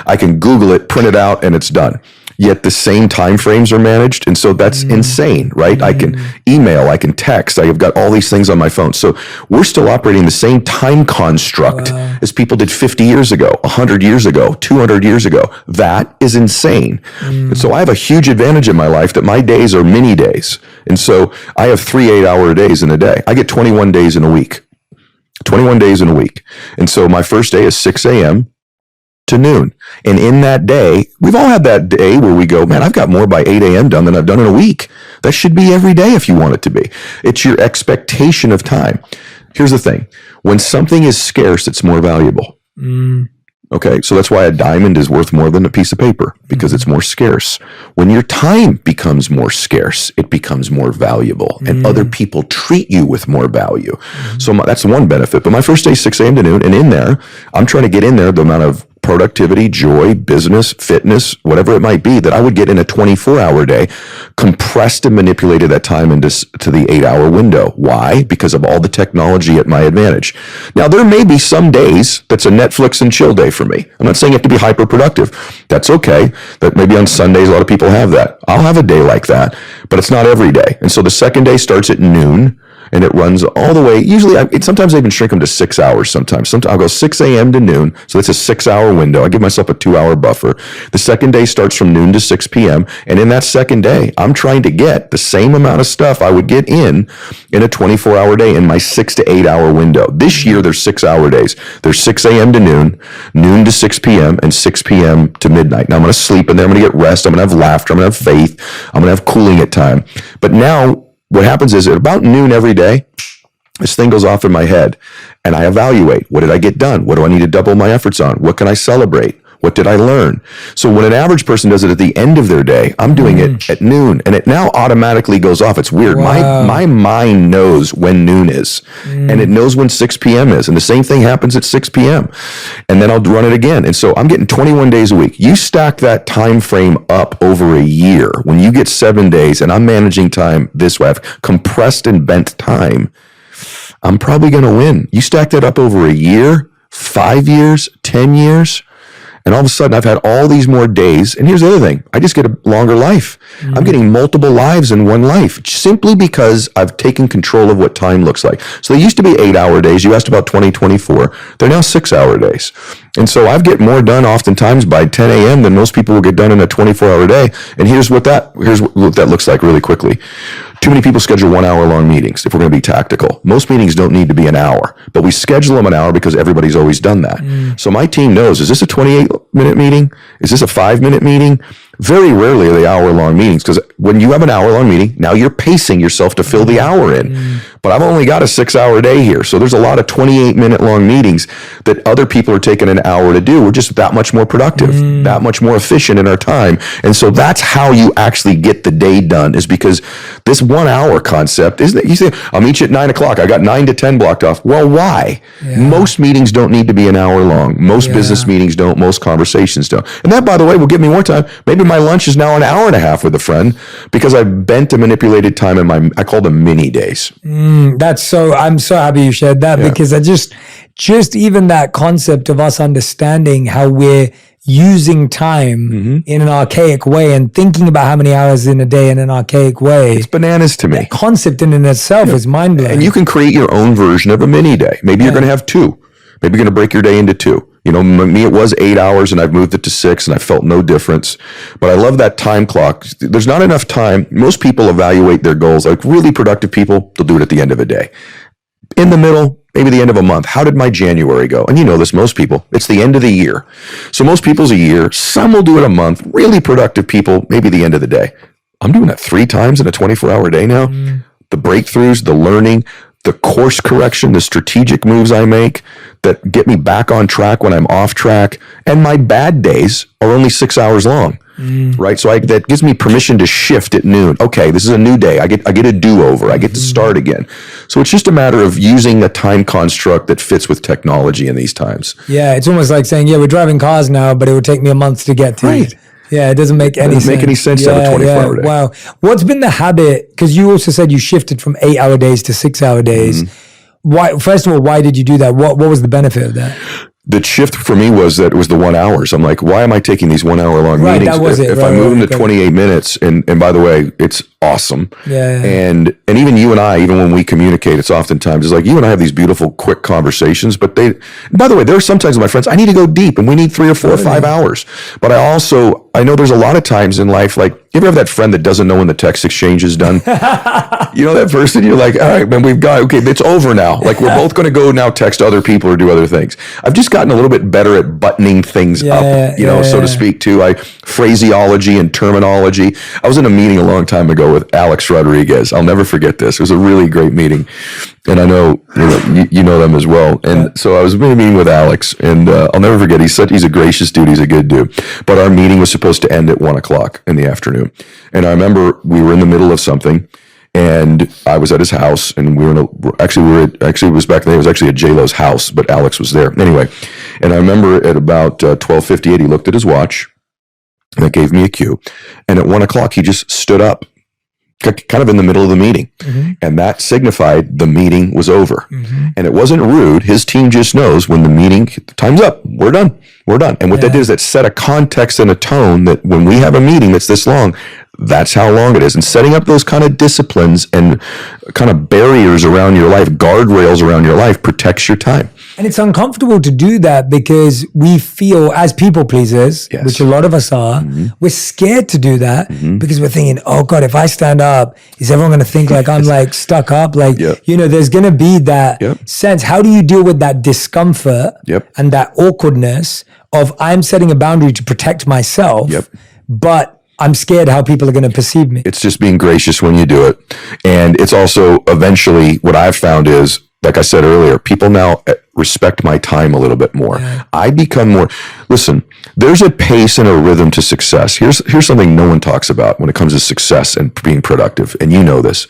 I can Google it, print it out, and it's done. Yet the same time frames are managed. And so that's insane, right? I can email, I can text, I've got all these things on my phone. So we're still operating the same time construct as people did 50 years ago, 100 years ago, 200 years ago. That is insane. And so I have a huge advantage in my life that my days are mini days. And so I have 3 8-hour days in a day. I get 21 days in a week. 21 days in a week. And so my first day is 6 a.m. to noon. And in that day, we've all had that day where we go, man, I've got more by 8 a.m. done than I've done in a week. That should be every day if you want it to be. It's your expectation of time. Here's the thing. When something is scarce, it's more valuable. Okay, so that's why a diamond is worth more than a piece of paper, because it's more scarce. When your time becomes more scarce, it becomes more valuable, and other people treat you with more value. So that's one benefit. But my first day is 6 a.m. to noon, and in there, I'm trying to get in there the amount of productivity, joy, business, fitness, whatever it might be that I would get in a 24-hour day, compressed and manipulated that time into to the 8-hour window. Why? Because of all the technology at my advantage. Now, there may be some days that's a Netflix and chill day for me. I'm not saying you have to be hyper productive. That's okay. That maybe on Sundays, a lot of people have that. I'll have a day like that, but it's not every day. And so the second day starts at noon. And it runs all the way. Usually, sometimes I even shrink them to 6 hours sometimes. I'll go 6 a.m. to noon. So that's a 6-hour window. I give myself a 2-hour buffer. The second day starts from noon to 6 p.m. And in that second day, I'm trying to get the same amount of stuff I would get in a 24-hour day in my 6 to 8-hour window. This year, there's 6-hour days. There's 6 a.m. to noon, noon to 6 p.m., and 6 p.m. to midnight. Now, I'm going to sleep in there. I'm going to get rest. I'm going to have laughter. I'm going to have faith. I'm going to have cooling at time. But now, what happens is at about noon every day, this thing goes off in my head and I evaluate. What did I get done? What do I need to double my efforts on? What can I celebrate? What did I learn? So when an average person does it at the end of their day, I'm doing it at noon, and it now automatically goes off. It's weird. Wow. My mind knows when noon is, and it knows when 6 p.m. is, and the same thing happens at 6 p.m. And then I'll run it again. And so I'm getting 21 days a week. You stack that time frame up over a year. When you get 7 days, and I'm managing time this way, I've compressed and bent time, I'm probably going to win. You stack that up over a year, 5 years, 10 years, and all of a sudden I've had all these more days. And here's the other thing. I just get a longer life. I'm getting multiple lives in one life simply because I've taken control of what time looks like. So they used to be 8-hour days. You asked about 2024. They're now 6-hour days. And so I've get more done oftentimes by 10 a.m. than most people will get done in a 24-hour day. And here's what that looks like really quickly. Too many people schedule 1-hour-long meetings if we're going to be tactical. Most meetings don't need to be an hour, but we schedule them an hour because everybody's always done that. So my team knows, is this a 28-minute meeting? Is this a 5-minute meeting? Very rarely are they hour-long meetings, because when you have an hour-long meeting, now you're pacing yourself to fill the hour in. But I've only got a 6-hour day here, so there's a lot of 28-minute long meetings that other people are taking an hour to do. We're just that much more productive, that much more efficient in our time. And so that's how you actually get the day done, is because this 1-hour concept, isn't it? You say, I'll meet you at 9 o'clock. I got 9 to 10 blocked off. Well, why? Most meetings don't need to be an hour long. Most business meetings don't. Most conversations don't. And that, by the way, will give me more time. Maybe my lunch is now an hour and a half with a friend because I've bent and manipulated time in I call them mini days. I'm so happy you shared that, because I just even that concept of us understanding how we're using time in an archaic way and thinking about how many hours in a day in an archaic way. It's bananas to me. That concept in and itself is mind blowing. And you can create your own version of a mini day. Maybe you're going to have 2. Maybe you're going to break your day into 2. You know, me, it was 8 hours and I've moved it to 6 and I felt no difference. But I love that time clock. There's not enough time. Most people evaluate their goals, like really productive people, they'll do it at the end of a day. In the middle, maybe the end of a month. How did my January go? And you know this, most people, it's the end of the year. So most people's a year. Some will do it a month. Really productive people, maybe the end of the day. I'm doing that 3 times in a 24-hour day now. The breakthroughs, the learning, the course correction, the strategic moves I make that get me back on track when I'm off track. And my bad days are only 6 hours long. Right. So that gives me permission to shift at noon. Okay, this is a new day. I get a do-over. I get to start again. So it's just a matter of using a time construct that fits with technology in these times. Yeah, it's almost like saying, we're driving cars now, but it would take me a month to get to. Right. Yeah, it doesn't make any sense. Make any sense to have a 24-hour day. Wow. What's been the habit? Because you also said you shifted from 8-hour days to 6-hour days. Why? First of all, why did you do that? What was the benefit of that? The shift for me was that it was the 1 hour. So I'm like, why am I taking these 1 hour long meetings? That was if I move them to 28 minutes, and by the way, it's awesome. Yeah. And even you and I, even when we communicate, it's oftentimes, it's like you and I have these beautiful, quick conversations, but by the way, there are sometimes with my friends, I need to go deep and we need 3 or 4 or 5 hours. But I know there's a lot of times in life, like, you ever have that friend that doesn't know when the text exchange is done? You know that person? You're like, all right, man, it's over now. Like, we're both going to go now text other people or do other things. I've just gotten a little bit better at buttoning things up, so to speak, too. Phraseology and terminology. I was in a meeting a long time ago with Alex Rodriguez. I'll never forget this. It was a really great meeting. And I know, you know them as well. And so I was in a meeting with Alex, and I'll never forget, he's a gracious dude. He's a good dude. But our meeting was supposed to end at 1:00 in the afternoon. And I remember we were in the middle of something, and I was at his house, and it was back then, it was actually at J-Lo's house, but Alex was there. Anyway, and I remember at about 12:58, he looked at his watch, and that gave me a cue. And at 1:00, he just stood up, kind of in the middle of the meeting. And that signified the meeting was over. And it wasn't rude. His team just knows when the meeting, time's up, we're done. And what that did is that set a context and a tone that when we have a meeting that's this long, that's how long it is. And setting up those kind of disciplines and kind of barriers around your life, guardrails around your life, protects your time. And it's uncomfortable to do that because we feel, as people pleasers, which a lot of us are, we're scared to do that because we're thinking, oh God, if I stand up, is everyone going to think like I'm like stuck up? Like, there's going to be that sense. How do you deal with that discomfort and that awkwardness of I'm setting a boundary to protect myself, but I'm scared how people are going to perceive me? It's just being gracious when you do it. And it's also eventually what I've found is, like I said earlier, people now respect my time a little bit more. I become more, listen, there's a pace and a rhythm to success. Here's something no one talks about when it comes to success and being productive. And you know this.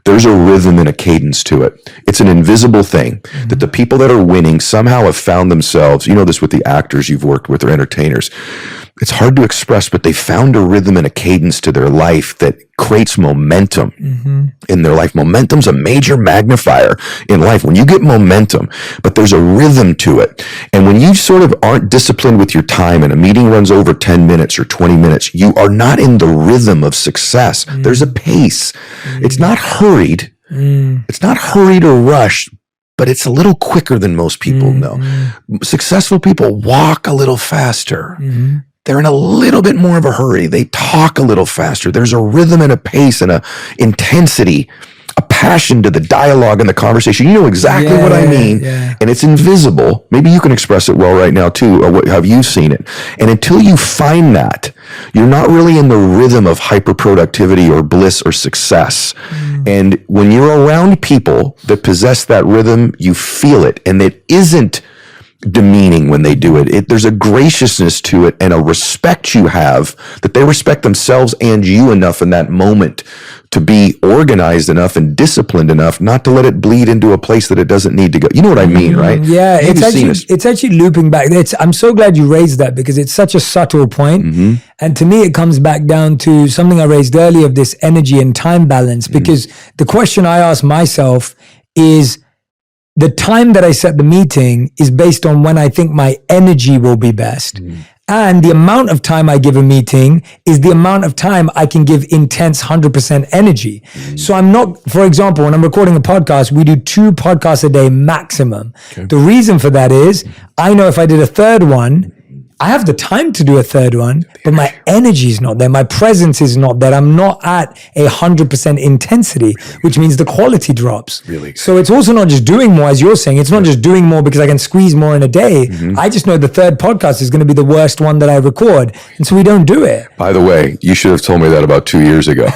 There's a rhythm and a cadence to it. It's an invisible thing that the people that are winning somehow have found themselves. You know this with the actors you've worked with or entertainers. It's hard to express, but they found a rhythm and a cadence to their life that creates momentum in their life. Momentum's a major magnifier in life. When you get momentum, but there's a rhythm to it. And when you sort of aren't disciplined with your time and a meeting runs over 10 minutes or 20 minutes, you are not in the rhythm of success. There's a pace. It's not hurried. It's not hurried or rushed, but it's a little quicker than most people know. Successful people walk a little faster. They're in a little bit more of a hurry. They talk a little faster. There's a rhythm and a pace and a intensity, a passion to the dialogue and the conversation. You know exactly what I mean. And it's invisible. Maybe you can express it well right now too, or have you seen it? And until you find that, you're not really in the rhythm of hyperproductivity or bliss or success. And when you're around people that possess that rhythm, you feel it. And it isn't demeaning when they do it. There's a graciousness to it and a respect you have that they respect themselves and you enough in that moment to be organized enough and disciplined enough not to let it bleed into a place that it doesn't need to go. You know what I mean, right? Yeah, it's actually looping back. I'm so glad you raised that because it's such a subtle point. And to me, it comes back down to something I raised earlier of this energy and time balance, because the question I ask myself is, the time that I set the meeting is based on when I think my energy will be best. And the amount of time I give a meeting is the amount of time I can give intense 100% energy. So I'm not, for example, when I'm recording a podcast, we do 2 podcasts a day maximum. The reason for that is I know if I did a third one, I have the time to do a third one, but my energy is not there. My presence is not there. I'm not at 100% intensity, which means the quality drops. Really? So it's also not just doing more, as you're saying. It's not just doing more because I can squeeze more in a day. I just know the third podcast is going to be the worst one that I record. And so we don't do it. By the way, you should have told me that about 2 years ago.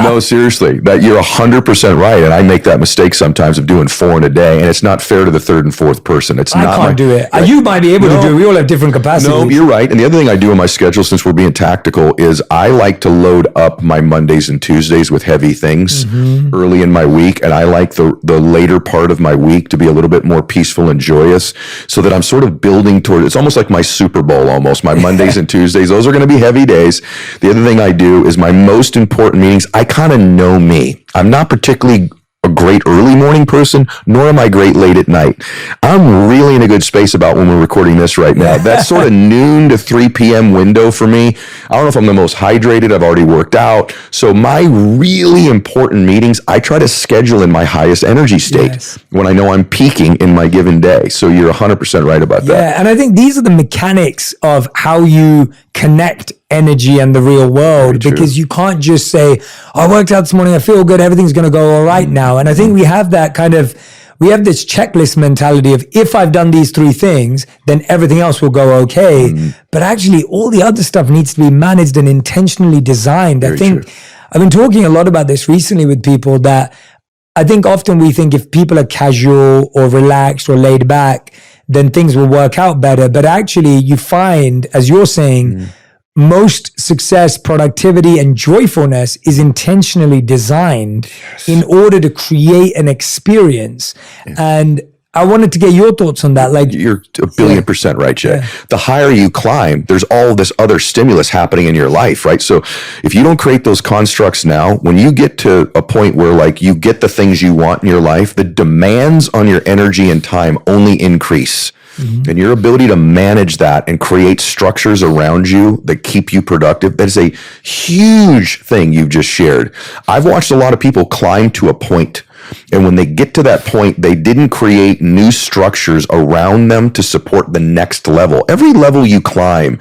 No, seriously, that you're 100% right. And I make that mistake sometimes of doing 4 in a day. And it's not fair to the third and fourth person. It's I not. can't do it. You might be able to do it. We all have different capacities. No, you're right. And the other thing I do in my schedule, since we're being tactical, is I like to load up my Mondays and Tuesdays with heavy things early in my week. And I like the later part of my week to be a little bit more peaceful and joyous, so that I'm sort of building toward, it's almost like my Super Bowl almost. My Mondays and Tuesdays, those are going to be heavy days. The other thing I do is my most important meetings, I kind of know me. I'm not particularly a great early morning person, nor am I great late at night. I'm really in a good space about when we're recording this right now. That sort of noon to 3 p.m. window for me, I don't know if I'm the most hydrated. I've already worked out. So my really important meetings, I try to schedule in my highest energy state when I know I'm peaking in my given day. So you're 100% right about that. Yeah, and I think these are the mechanics of how you connect energy and the real world, because you can't just say, oh, I worked out this morning, I feel good, everything's going to go all right now. And I think we have that we have this checklist mentality of, if I've done these 3 things, then everything else will go okay. But actually all the other stuff needs to be managed and intentionally designed. I think I've been talking a lot about this recently with people, that I think often we think if people are casual or relaxed or laid back, then things will work out better. But actually you find, as you're saying, most success, productivity, and joyfulness is intentionally designed in order to create an experience. And I wanted to get your thoughts on that. Like, you're 1,000,000,000% right, Jay. The higher you climb, there's all this other stimulus happening in your life, right? So if you don't create those constructs now, when you get to a point where like you get the things you want in your life, the demands on your energy and time only increase. And your ability to manage that and create structures around you that keep you productive, that is a huge thing you've just shared. I've watched a lot of people climb to a point, and when they get to that point, they didn't create new structures around them to support the next level. Every level you climb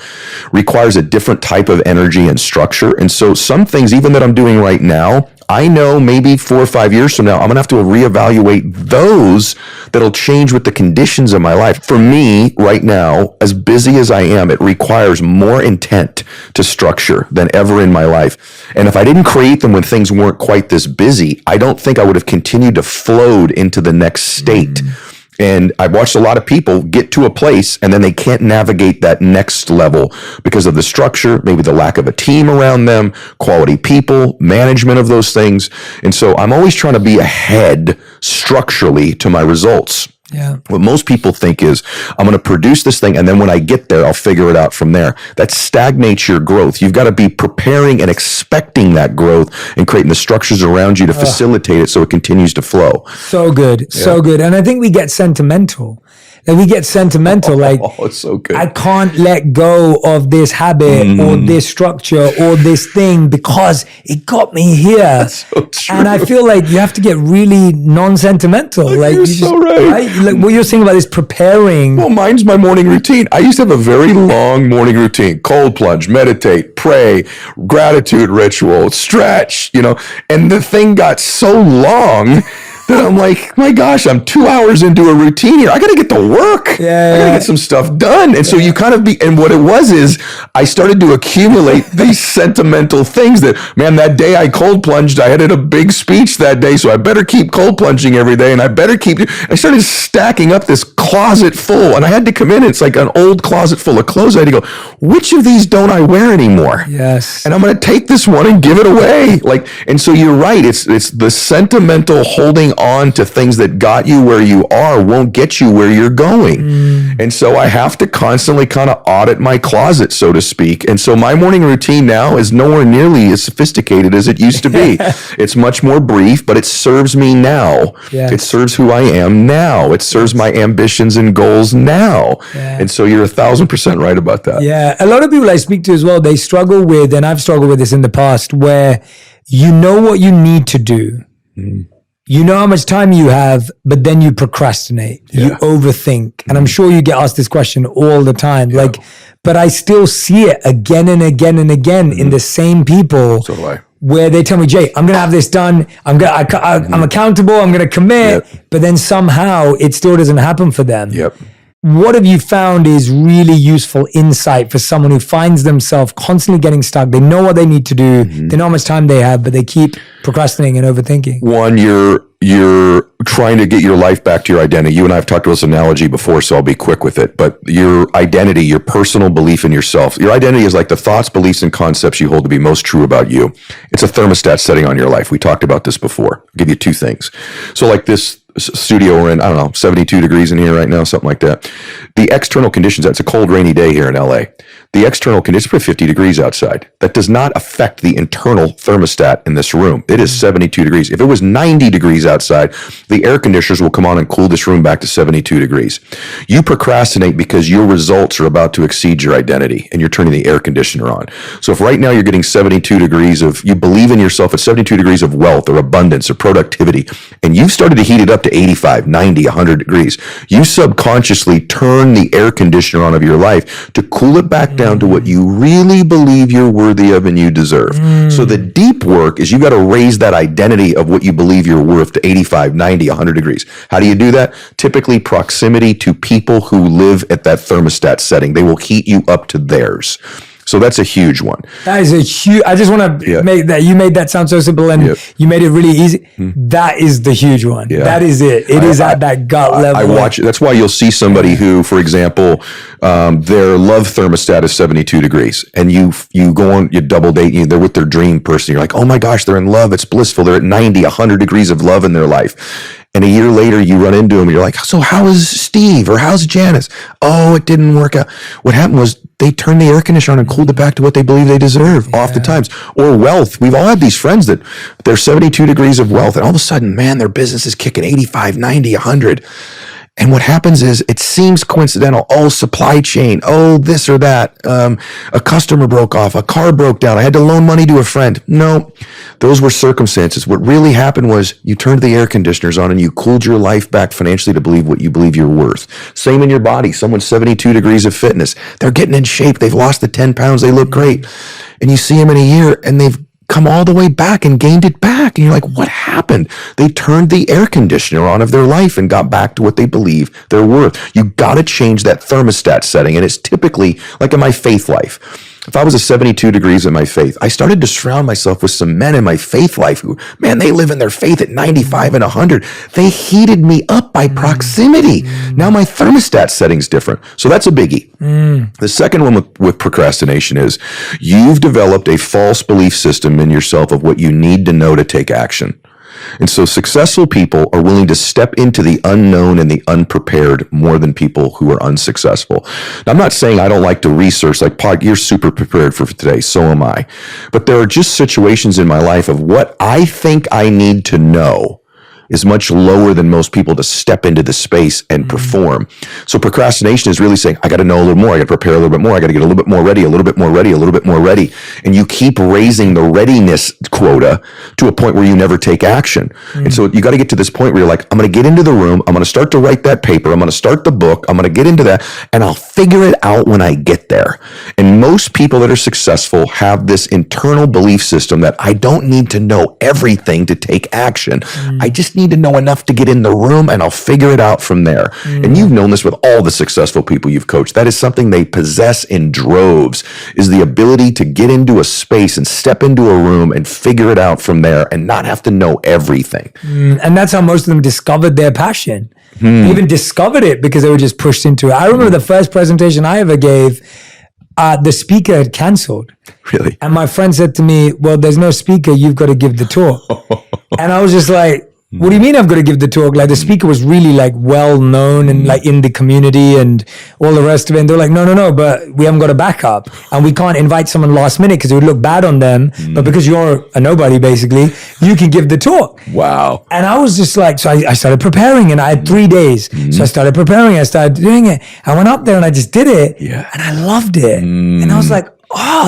requires a different type of energy and structure. And so some things, even that I'm doing right now, I know maybe 4 or 5 years from now, I'm going to have to reevaluate those that'll change with the conditions of my life. For me right now, as busy as I am, it requires more intent to structure than ever in my life. And if I didn't create them when things weren't quite this busy, I don't think I would have continued to float into the next state. And I've watched a lot of people get to a place and then they can't navigate that next level because of the structure, maybe the lack of a team around them, quality people, management of those things. And so I'm always trying to be ahead structurally to my results. Yeah. What most people think is, I'm going to produce this thing, and then when I get there, I'll figure it out from there. That stagnates your growth. You've got to be preparing and expecting that growth and creating the structures around you to facilitate it so it continues to flow. So good. So good. And I think we get sentimental. Like like, it's so good. I can't let go of this habit or this structure or this thing because it got me here. That's so true. And I feel like you have to get really non-sentimental. Like, you're so right. Like what you're saying about is preparing. Well, mine's my morning routine. I used to have a very long morning routine: cold plunge, meditate, pray, gratitude ritual, stretch, and the thing got so long that I'm like, my gosh, I'm 2 hours into a routine here. I got to get to work. I got to get some stuff done. And so you kind of and what it was is I started to accumulate these sentimental things that, man, that day I cold plunged, I had a big speech that day, so I better keep cold plunging every day, and I started stacking up this closet full, and I had to come in, it's like an old closet full of clothes. I had to go, which of these don't I wear anymore? Yes. And I'm going to take this one and give it away. And so you're right. It's the sentimental holding on to things that got you where you are won't get you where you're going. And so I have to constantly kind of audit my closet, so to speak. And so my morning routine now is nowhere nearly as sophisticated as it used to be. It's much more brief, but it serves me now. Yeah. It serves who I am now. It serves my ambitions and goals now. Yeah. And so you're 1,000% right about that. Yeah. A lot of people I speak to as well, they struggle with, and I've struggled with this in the past, where you know what you need to do. you know how much time you have, but then you procrastinate, you overthink. And I'm sure you get asked this question all the time. Like, but I still see it again and again and again in the same people. So do I. Where they tell me, Jay, I'm gonna have this done. I'm accountable. I'm gonna commit. But then somehow it still doesn't happen for them. What have you found is really useful insight for someone who finds themselves constantly getting stuck? They know what they need to do. They know how much time they have, but they keep procrastinating and overthinking. One, you're trying to get your life back to your identity. You and I have talked about this analogy before, so I'll be quick with it. But your identity, your personal belief in yourself, your identity is like the thoughts, beliefs, and concepts you hold to be most true about you. It's a thermostat setting on your life. We talked about this before. I'll give you two things. So like this studio we're in, I don't know, 72 degrees in here right now, something like that. The external conditions, it's a cold, rainy day here in LA. The external conditions, it's 50 degrees outside. That does not affect the internal thermostat in this room. It is 72 degrees. If it was 90 degrees outside, the air conditioners will come on and cool this room back to 72 degrees. You procrastinate because your results are about to exceed your identity and you're turning the air conditioner on. So if right now you're getting 72 degrees of, you believe in yourself at 72 degrees of wealth or abundance or productivity, and you've started to heat it up to 85, 90, 100 degrees, you subconsciously turn the air conditioner on of your life to cool it back down to what you really believe you're worthy of and you deserve. So the deep work is you got to raise that identity of what you believe you're worth to 85, 90, 100 degrees. How do you do that? Typically proximity to people who live at that thermostat setting. They will heat you up to theirs. So that's a huge one. That is a huge, I just want to make that, you made that sound so simple and you made it really easy. That is the huge one. That is it. It is at that gut level. I watch it. That's why you'll see somebody who, for example, their love thermostat is 72 degrees and you go on, you double date, they're with their dream person. You're like, oh my gosh, they're in love. It's blissful. They're at 90, 100 degrees of love in their life. And a year later, you run into him and you're like, so how is Steve or how's Janice? Oh, it didn't work out. What happened was they turned the air conditioner on and cooled it back to what they believe they deserve oftentimes. Or wealth. We've all had these friends that they're 72 degrees of wealth and all of a sudden, man, their business is kicking 85, 90, 100. And what happens is it seems coincidental. Oh, supply chain. Oh, this or that. A customer broke off. A car broke down. I had to loan money to a friend. No, those were circumstances. What really happened was you turned the air conditioners on and you cooled your life back financially to believe what you believe you're worth. Same in your body. Someone's 72 degrees of fitness. They're getting in shape. They've lost the 10 pounds. They look great. And you see them in a year and they've come all the way back and gained it back. And you're like, what happened? They turned the air conditioner on of their life and got back to what they believe they're worth. You got to change that thermostat setting. And it's typically like in my faith life. If I was at 72 degrees in my faith, I started to surround myself with some men in my faith life who, man, they live in their faith at 95 and 100. They heated me up by proximity. Now my thermostat setting's different. So that's a biggie. The second one with procrastination is you've developed a false belief system in yourself of what you need to know to take action. And so successful people are willing to step into the unknown and the unprepared more than people who are unsuccessful. Now, I'm not saying I don't like to research, like, you're super prepared for today, so am I. But there are just situations in my life of what I think I need to know is much lower than most people to step into the space and perform. So procrastination is really saying, I got to know a little more. I got to prepare a little bit more. I got to get a little bit more ready, a little bit more ready, a little bit more ready. And you keep raising the readiness quota to a point where you never take action. And so you got to get to this point where you're like, I'm going to get into the room. I'm going to start to write that paper. I'm going to start the book. I'm going to get into that and I'll figure it out when I get there. And most people that are successful have this internal belief system that I don't need to know everything to take action. I just need to know enough to get in the room and I'll figure it out from there. And you've known this with all the successful people you've coached. That is something they possess in droves, is the ability to get into a space and step into a room and figure it out from there and not have to know everything. And that's how most of them discovered their passion. They even discovered it because they were just pushed into it. I remember the first presentation I ever gave, the speaker had canceled. Really? And my friend said to me, well, there's no speaker, you've got to give the talk. And I was just like, what do you mean I've got to give the talk? Like the speaker was really like well known and like in the community and all the rest of it. And they're like, no, but we haven't got a backup and we can't invite someone last minute because it would look bad on them. But because you're a nobody, basically, you can give the talk. Wow. And I was just like, so I started preparing and I had 3 days. So I started preparing, I started doing it. I went up there and I just did it and I loved it. And I was like,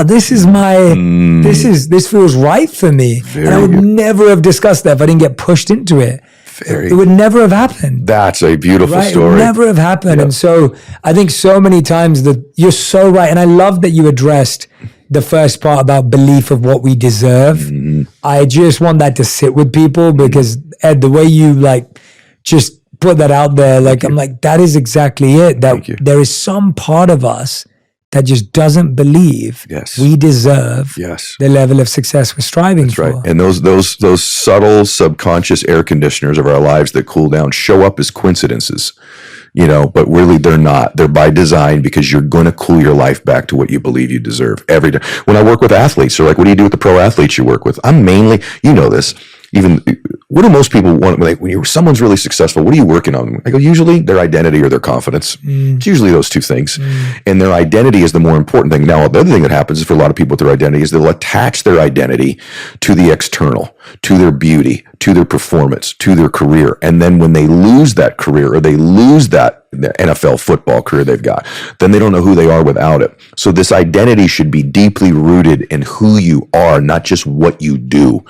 this is this feels right for me. And I would never have discussed that if I didn't get pushed into it. It would never have happened. That's a beautiful story. It would never have happened. Yep. And so I think so many times that you're so right. And I love that you addressed the first part about belief of what we deserve. Mm-hmm. I just want that to sit with people because Ed, the way you like just put that out there, like I'm like, that is exactly it. That there is some part of us that just doesn't believe we deserve the level of success we're striving for. Right. And those subtle subconscious air conditioners of our lives that cool down show up as coincidences, but really they're not. They're by design because you're going to cool your life back to what you believe you deserve every day. When I work with athletes, they're like, what do you do with the pro athletes you work with? I'm mainly, this, even what do most people want? Like when someone's really successful, what are you working on? I go, usually their identity or their confidence. It's usually those two things. And their identity is the more important thing. Now, the other thing that happens for a lot of people with their identity is they'll attach their identity to the external, to their beauty, to their performance, to their career. And then when they lose that career or they lose that NFL football career they've got, then they don't know who they are without it. So this identity should be deeply rooted in who you are, not just what you do.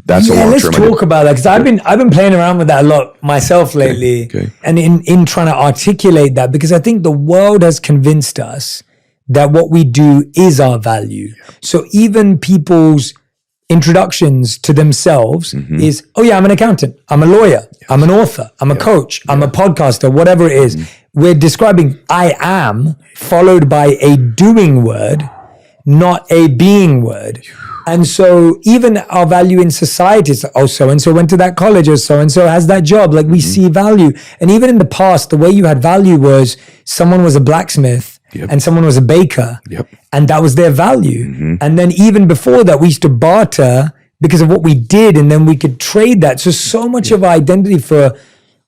That's a long-term. Let's talk about that because I've been playing around with that a lot myself lately, and in trying to articulate that because I think the world has convinced us that what we do is our value. So even people's introductions to themselves is, I'm an accountant, I'm a lawyer, I'm an author, I'm a coach, I'm a podcaster, whatever it is. We're describing I am followed by a doing word, not a being word. And so even our value in society is, so-and-so went to that college or so-and-so has that job. Like we see value. And even in the past, the way you had value was someone was a blacksmith and someone was a baker. And that was their value. And then even before that, we used to barter because of what we did and then we could trade that. So much of our identity for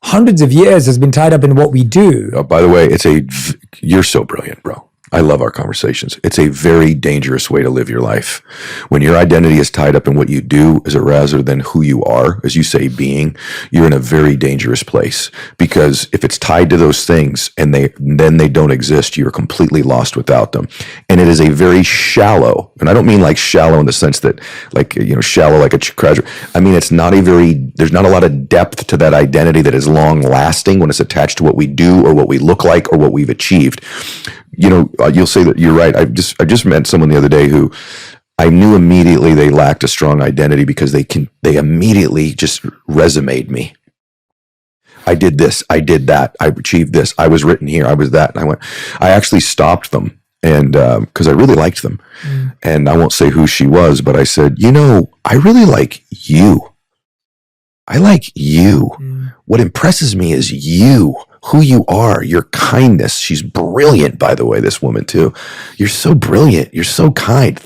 hundreds of years has been tied up in what we do. Oh, by the way, you're so brilliant, bro. I love our conversations. It's a very dangerous way to live your life. When your identity is tied up in what you do rather than who you are, as you say, being, you're in a very dangerous place. Because if it's tied to those things and then they don't exist, you're completely lost without them. And it is a very shallow, and I don't mean like shallow in the sense that shallow like a treasure. I mean, there's not a lot of depth to that identity that is long lasting when it's attached to what we do or what we look like or what we've achieved. You'll say that you're right. I just met someone the other day who I knew immediately they lacked a strong identity because they immediately just resumed me. I did this, I did that, I achieved this, I was written here, I was that. And I actually stopped them and because I really liked them. And I won't say who she was, but I said, I really like you. I like you. What impresses me is you. Who you are, your kindness. She's brilliant, by the way, this woman too. You're so brilliant. You're so kind.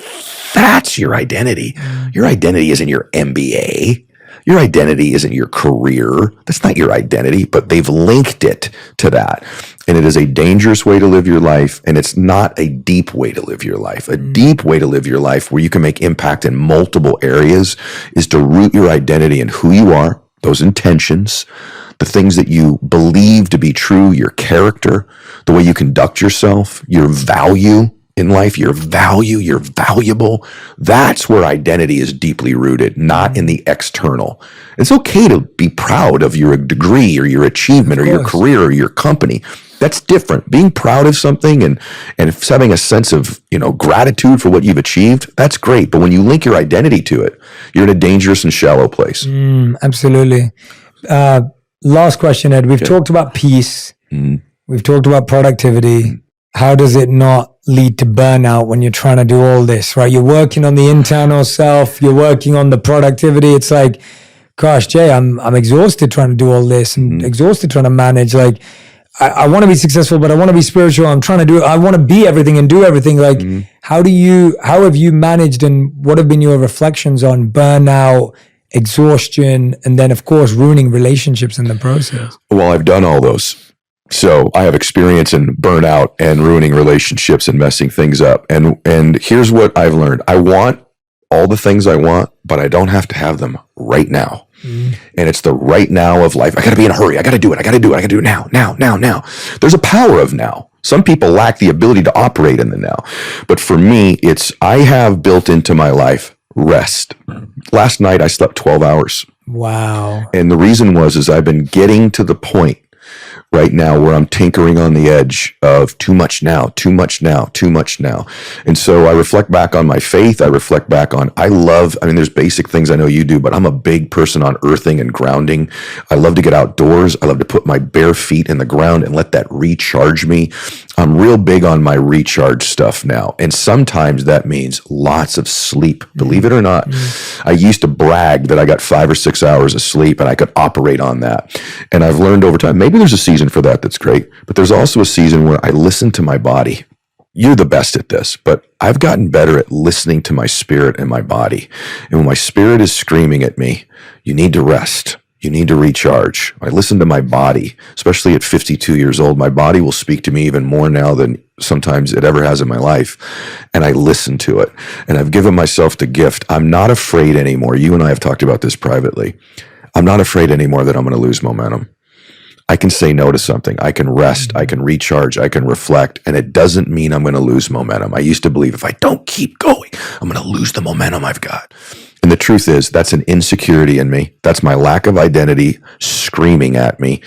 That's your identity. Your identity isn't your MBA. Your identity isn't your career. That's not your identity, but they've linked it to that. And it is a dangerous way to live your life. And it's not a deep way to live your life. A deep way to live your life where you can make impact in multiple areas is to root your identity in who you are, those intentions, the things that you believe to be true, your character, the way you conduct yourself, your value in life, your value, you're valuable. That's where identity is deeply rooted, not in the external. It's okay to be proud of your degree or your achievement or your career or your company. That's different. Being proud of something and having a sense of, gratitude for what you've achieved, that's great. But when you link your identity to it, you're in a dangerous and shallow place. Absolutely. Last question, Ed. We've talked about peace. We've talked about productivity. How does it not lead to burnout when you're trying to do all this, right? You're working on the internal self. You're working on the productivity. It's like, gosh, Jay, I'm exhausted trying to do all this and exhausted trying to manage. Like, I want to be successful, but I want to be spiritual. I'm trying to do it. I want to be everything and do everything. Like, how have you managed and what have been your reflections on burnout, exhaustion, and then of course ruining relationships in the process? Well, I've done all those. So I have experience in burnout and ruining relationships and messing things up. And here's what I've learned. I want all the things I want, but I don't have to have them right now. And it's the right now of life. I got to be in a hurry. I got to do it. I got to do it. I got to do it now. There's a power of now. Some people lack the ability to operate in the now. But for me, I have built into my life rest. Last night, I slept 12 hours. Wow. And the reason is I've been getting to the point right now where I'm tinkering on the edge of too much now, too much now, too much now. And so I reflect back on my faith. I reflect back on, there's basic things I know you do, but I'm a big person on earthing and grounding. I love to get outdoors. I love to put my bare feet in the ground and let that recharge me. I'm real big on my recharge stuff now. And sometimes that means lots of sleep, believe it or not. I used to brag that I got 5 or 6 hours of sleep and I could operate on that. And I've learned over time, maybe there's a season for that's great. But there's also a season where I listen to my body. You're the best at this, but I've gotten better at listening to my spirit and my body. And when my spirit is screaming at me, you need to rest. You need to recharge. I listen to my body, especially at 52 years old. My body will speak to me even more now than sometimes it ever has in my life. And I listen to it. And I've given myself the gift. I'm not afraid anymore. You and I have talked about this privately. I'm not afraid anymore that I'm going to lose momentum. I can say no to something. I can rest. I can recharge. I can reflect. And it doesn't mean I'm going to lose momentum. I used to believe if I don't keep going, I'm going to lose the momentum I've got. And the truth is that's an insecurity in me. That's my lack of identity screaming at me.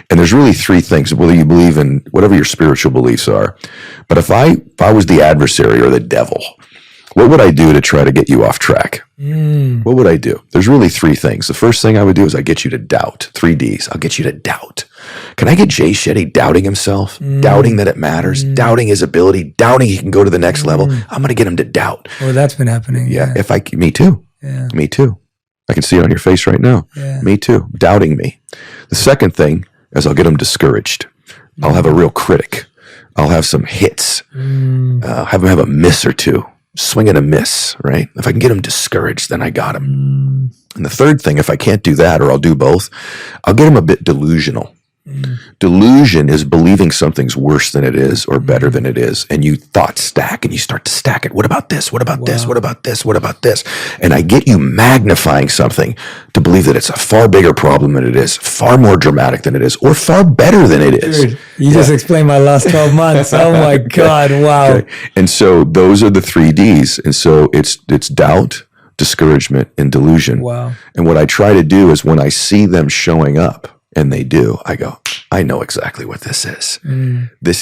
And there's really 3 things, whether you believe in whatever your spiritual beliefs are. But if I was the adversary or the devil, what would I do to try to get you off track? What would I do? There's really 3 things. The first thing I would do is I get you to doubt. 3 Ds. I'll get you to doubt. Can I get Jay Shetty doubting himself, doubting that it matters, doubting his ability, doubting he can go to the next level? I'm going to get him to doubt. Well, that's been happening. Yeah. Me too. Yeah. Me too. I can see it on your face right now. Yeah. Me too. Doubting me. The second thing is I'll get him discouraged. I'll have a real critic. I'll have some hits. Have him have a miss or two. Swing and a miss, right? If I can get him discouraged, then I got him. And the third thing, if I can't do that, or I'll do both, I'll get him a bit delusional. Delusion is believing something's worse than it is or better than it is. And you thought stack and you start to stack it. What about this? What about this? What about this? What about this? And I get you magnifying something to believe that it's a far bigger problem than it is, far more dramatic than it is, or far better than it is. Dude, you just explained my last 12 months. Oh my God. Wow. Okay. And so those are the 3 Ds. And so it's doubt, discouragement, and delusion. Wow. And what I try to do is when I see them showing up, and they do, I go, I know exactly what this is. This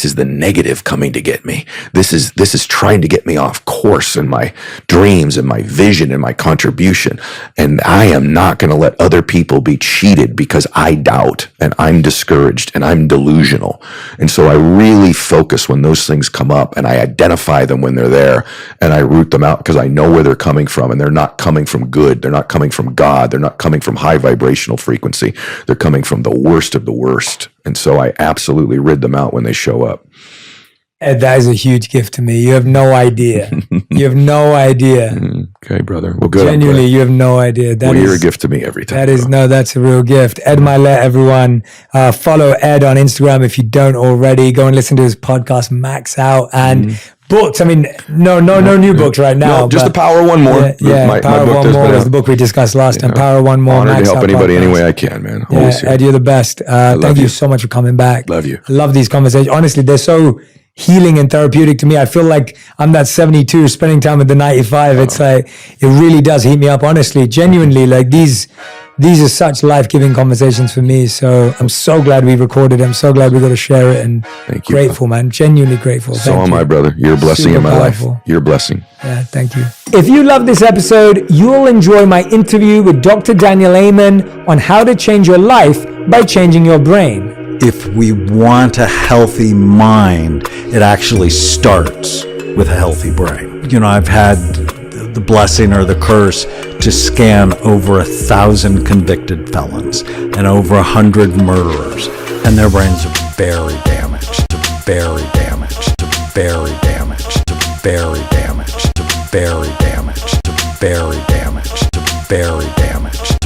is the negative coming to get me. This is trying to get me off course in my dreams and my vision and my contribution. And I am not going to let other people be cheated because I doubt and I'm discouraged and I'm delusional. And so I really focus when those things come up and I identify them when they're there and I root them out because I know where they're coming from, and they're not coming from good. They're not coming from God. They're not coming from high vibrational frequency. They're coming from the worst of the worst. And so I absolutely rid them out when they show up. Ed, that is a huge gift to me. You have no idea. You have no idea. Okay, brother. Well, good. Genuinely, you have no idea. You're a gift to me every time. That's a real gift. Ed Milet, everyone. Follow Ed on Instagram if you don't already. Go and listen to his podcast, Max Out. And books. I mean, no new books right now. No, just the Power One More. Yeah, Power One More was the book we discussed last time. Power One More. Honored Max to help Out anybody podcast. any way I can, man. Yeah, Ed, you're the best. Thank you so much for coming back. Love you. I love these conversations. Honestly, they're so healing and therapeutic to me. I feel like I'm that 72 spending time with the 95. It's like, it really does heat me up. Honestly, genuinely, like these are such life-giving conversations for me. So I'm so glad we recorded. I'm so glad we got to share it. And thank you, grateful, man. Genuinely grateful. So am I, brother. You're a blessing Super in my powerful. life. You're a blessing. Yeah, thank you. If you love this episode, you'll enjoy my interview with Dr. Daniel Amen on how to change your life by changing your brain. If we want a healthy mind, it actually starts with a healthy brain. You know, I've had the blessing or the curse to scan over 1,000 convicted felons and over 100 murderers, and their brains are very damaged, very damaged, very damaged, very damaged, very damaged, very damaged, very damaged,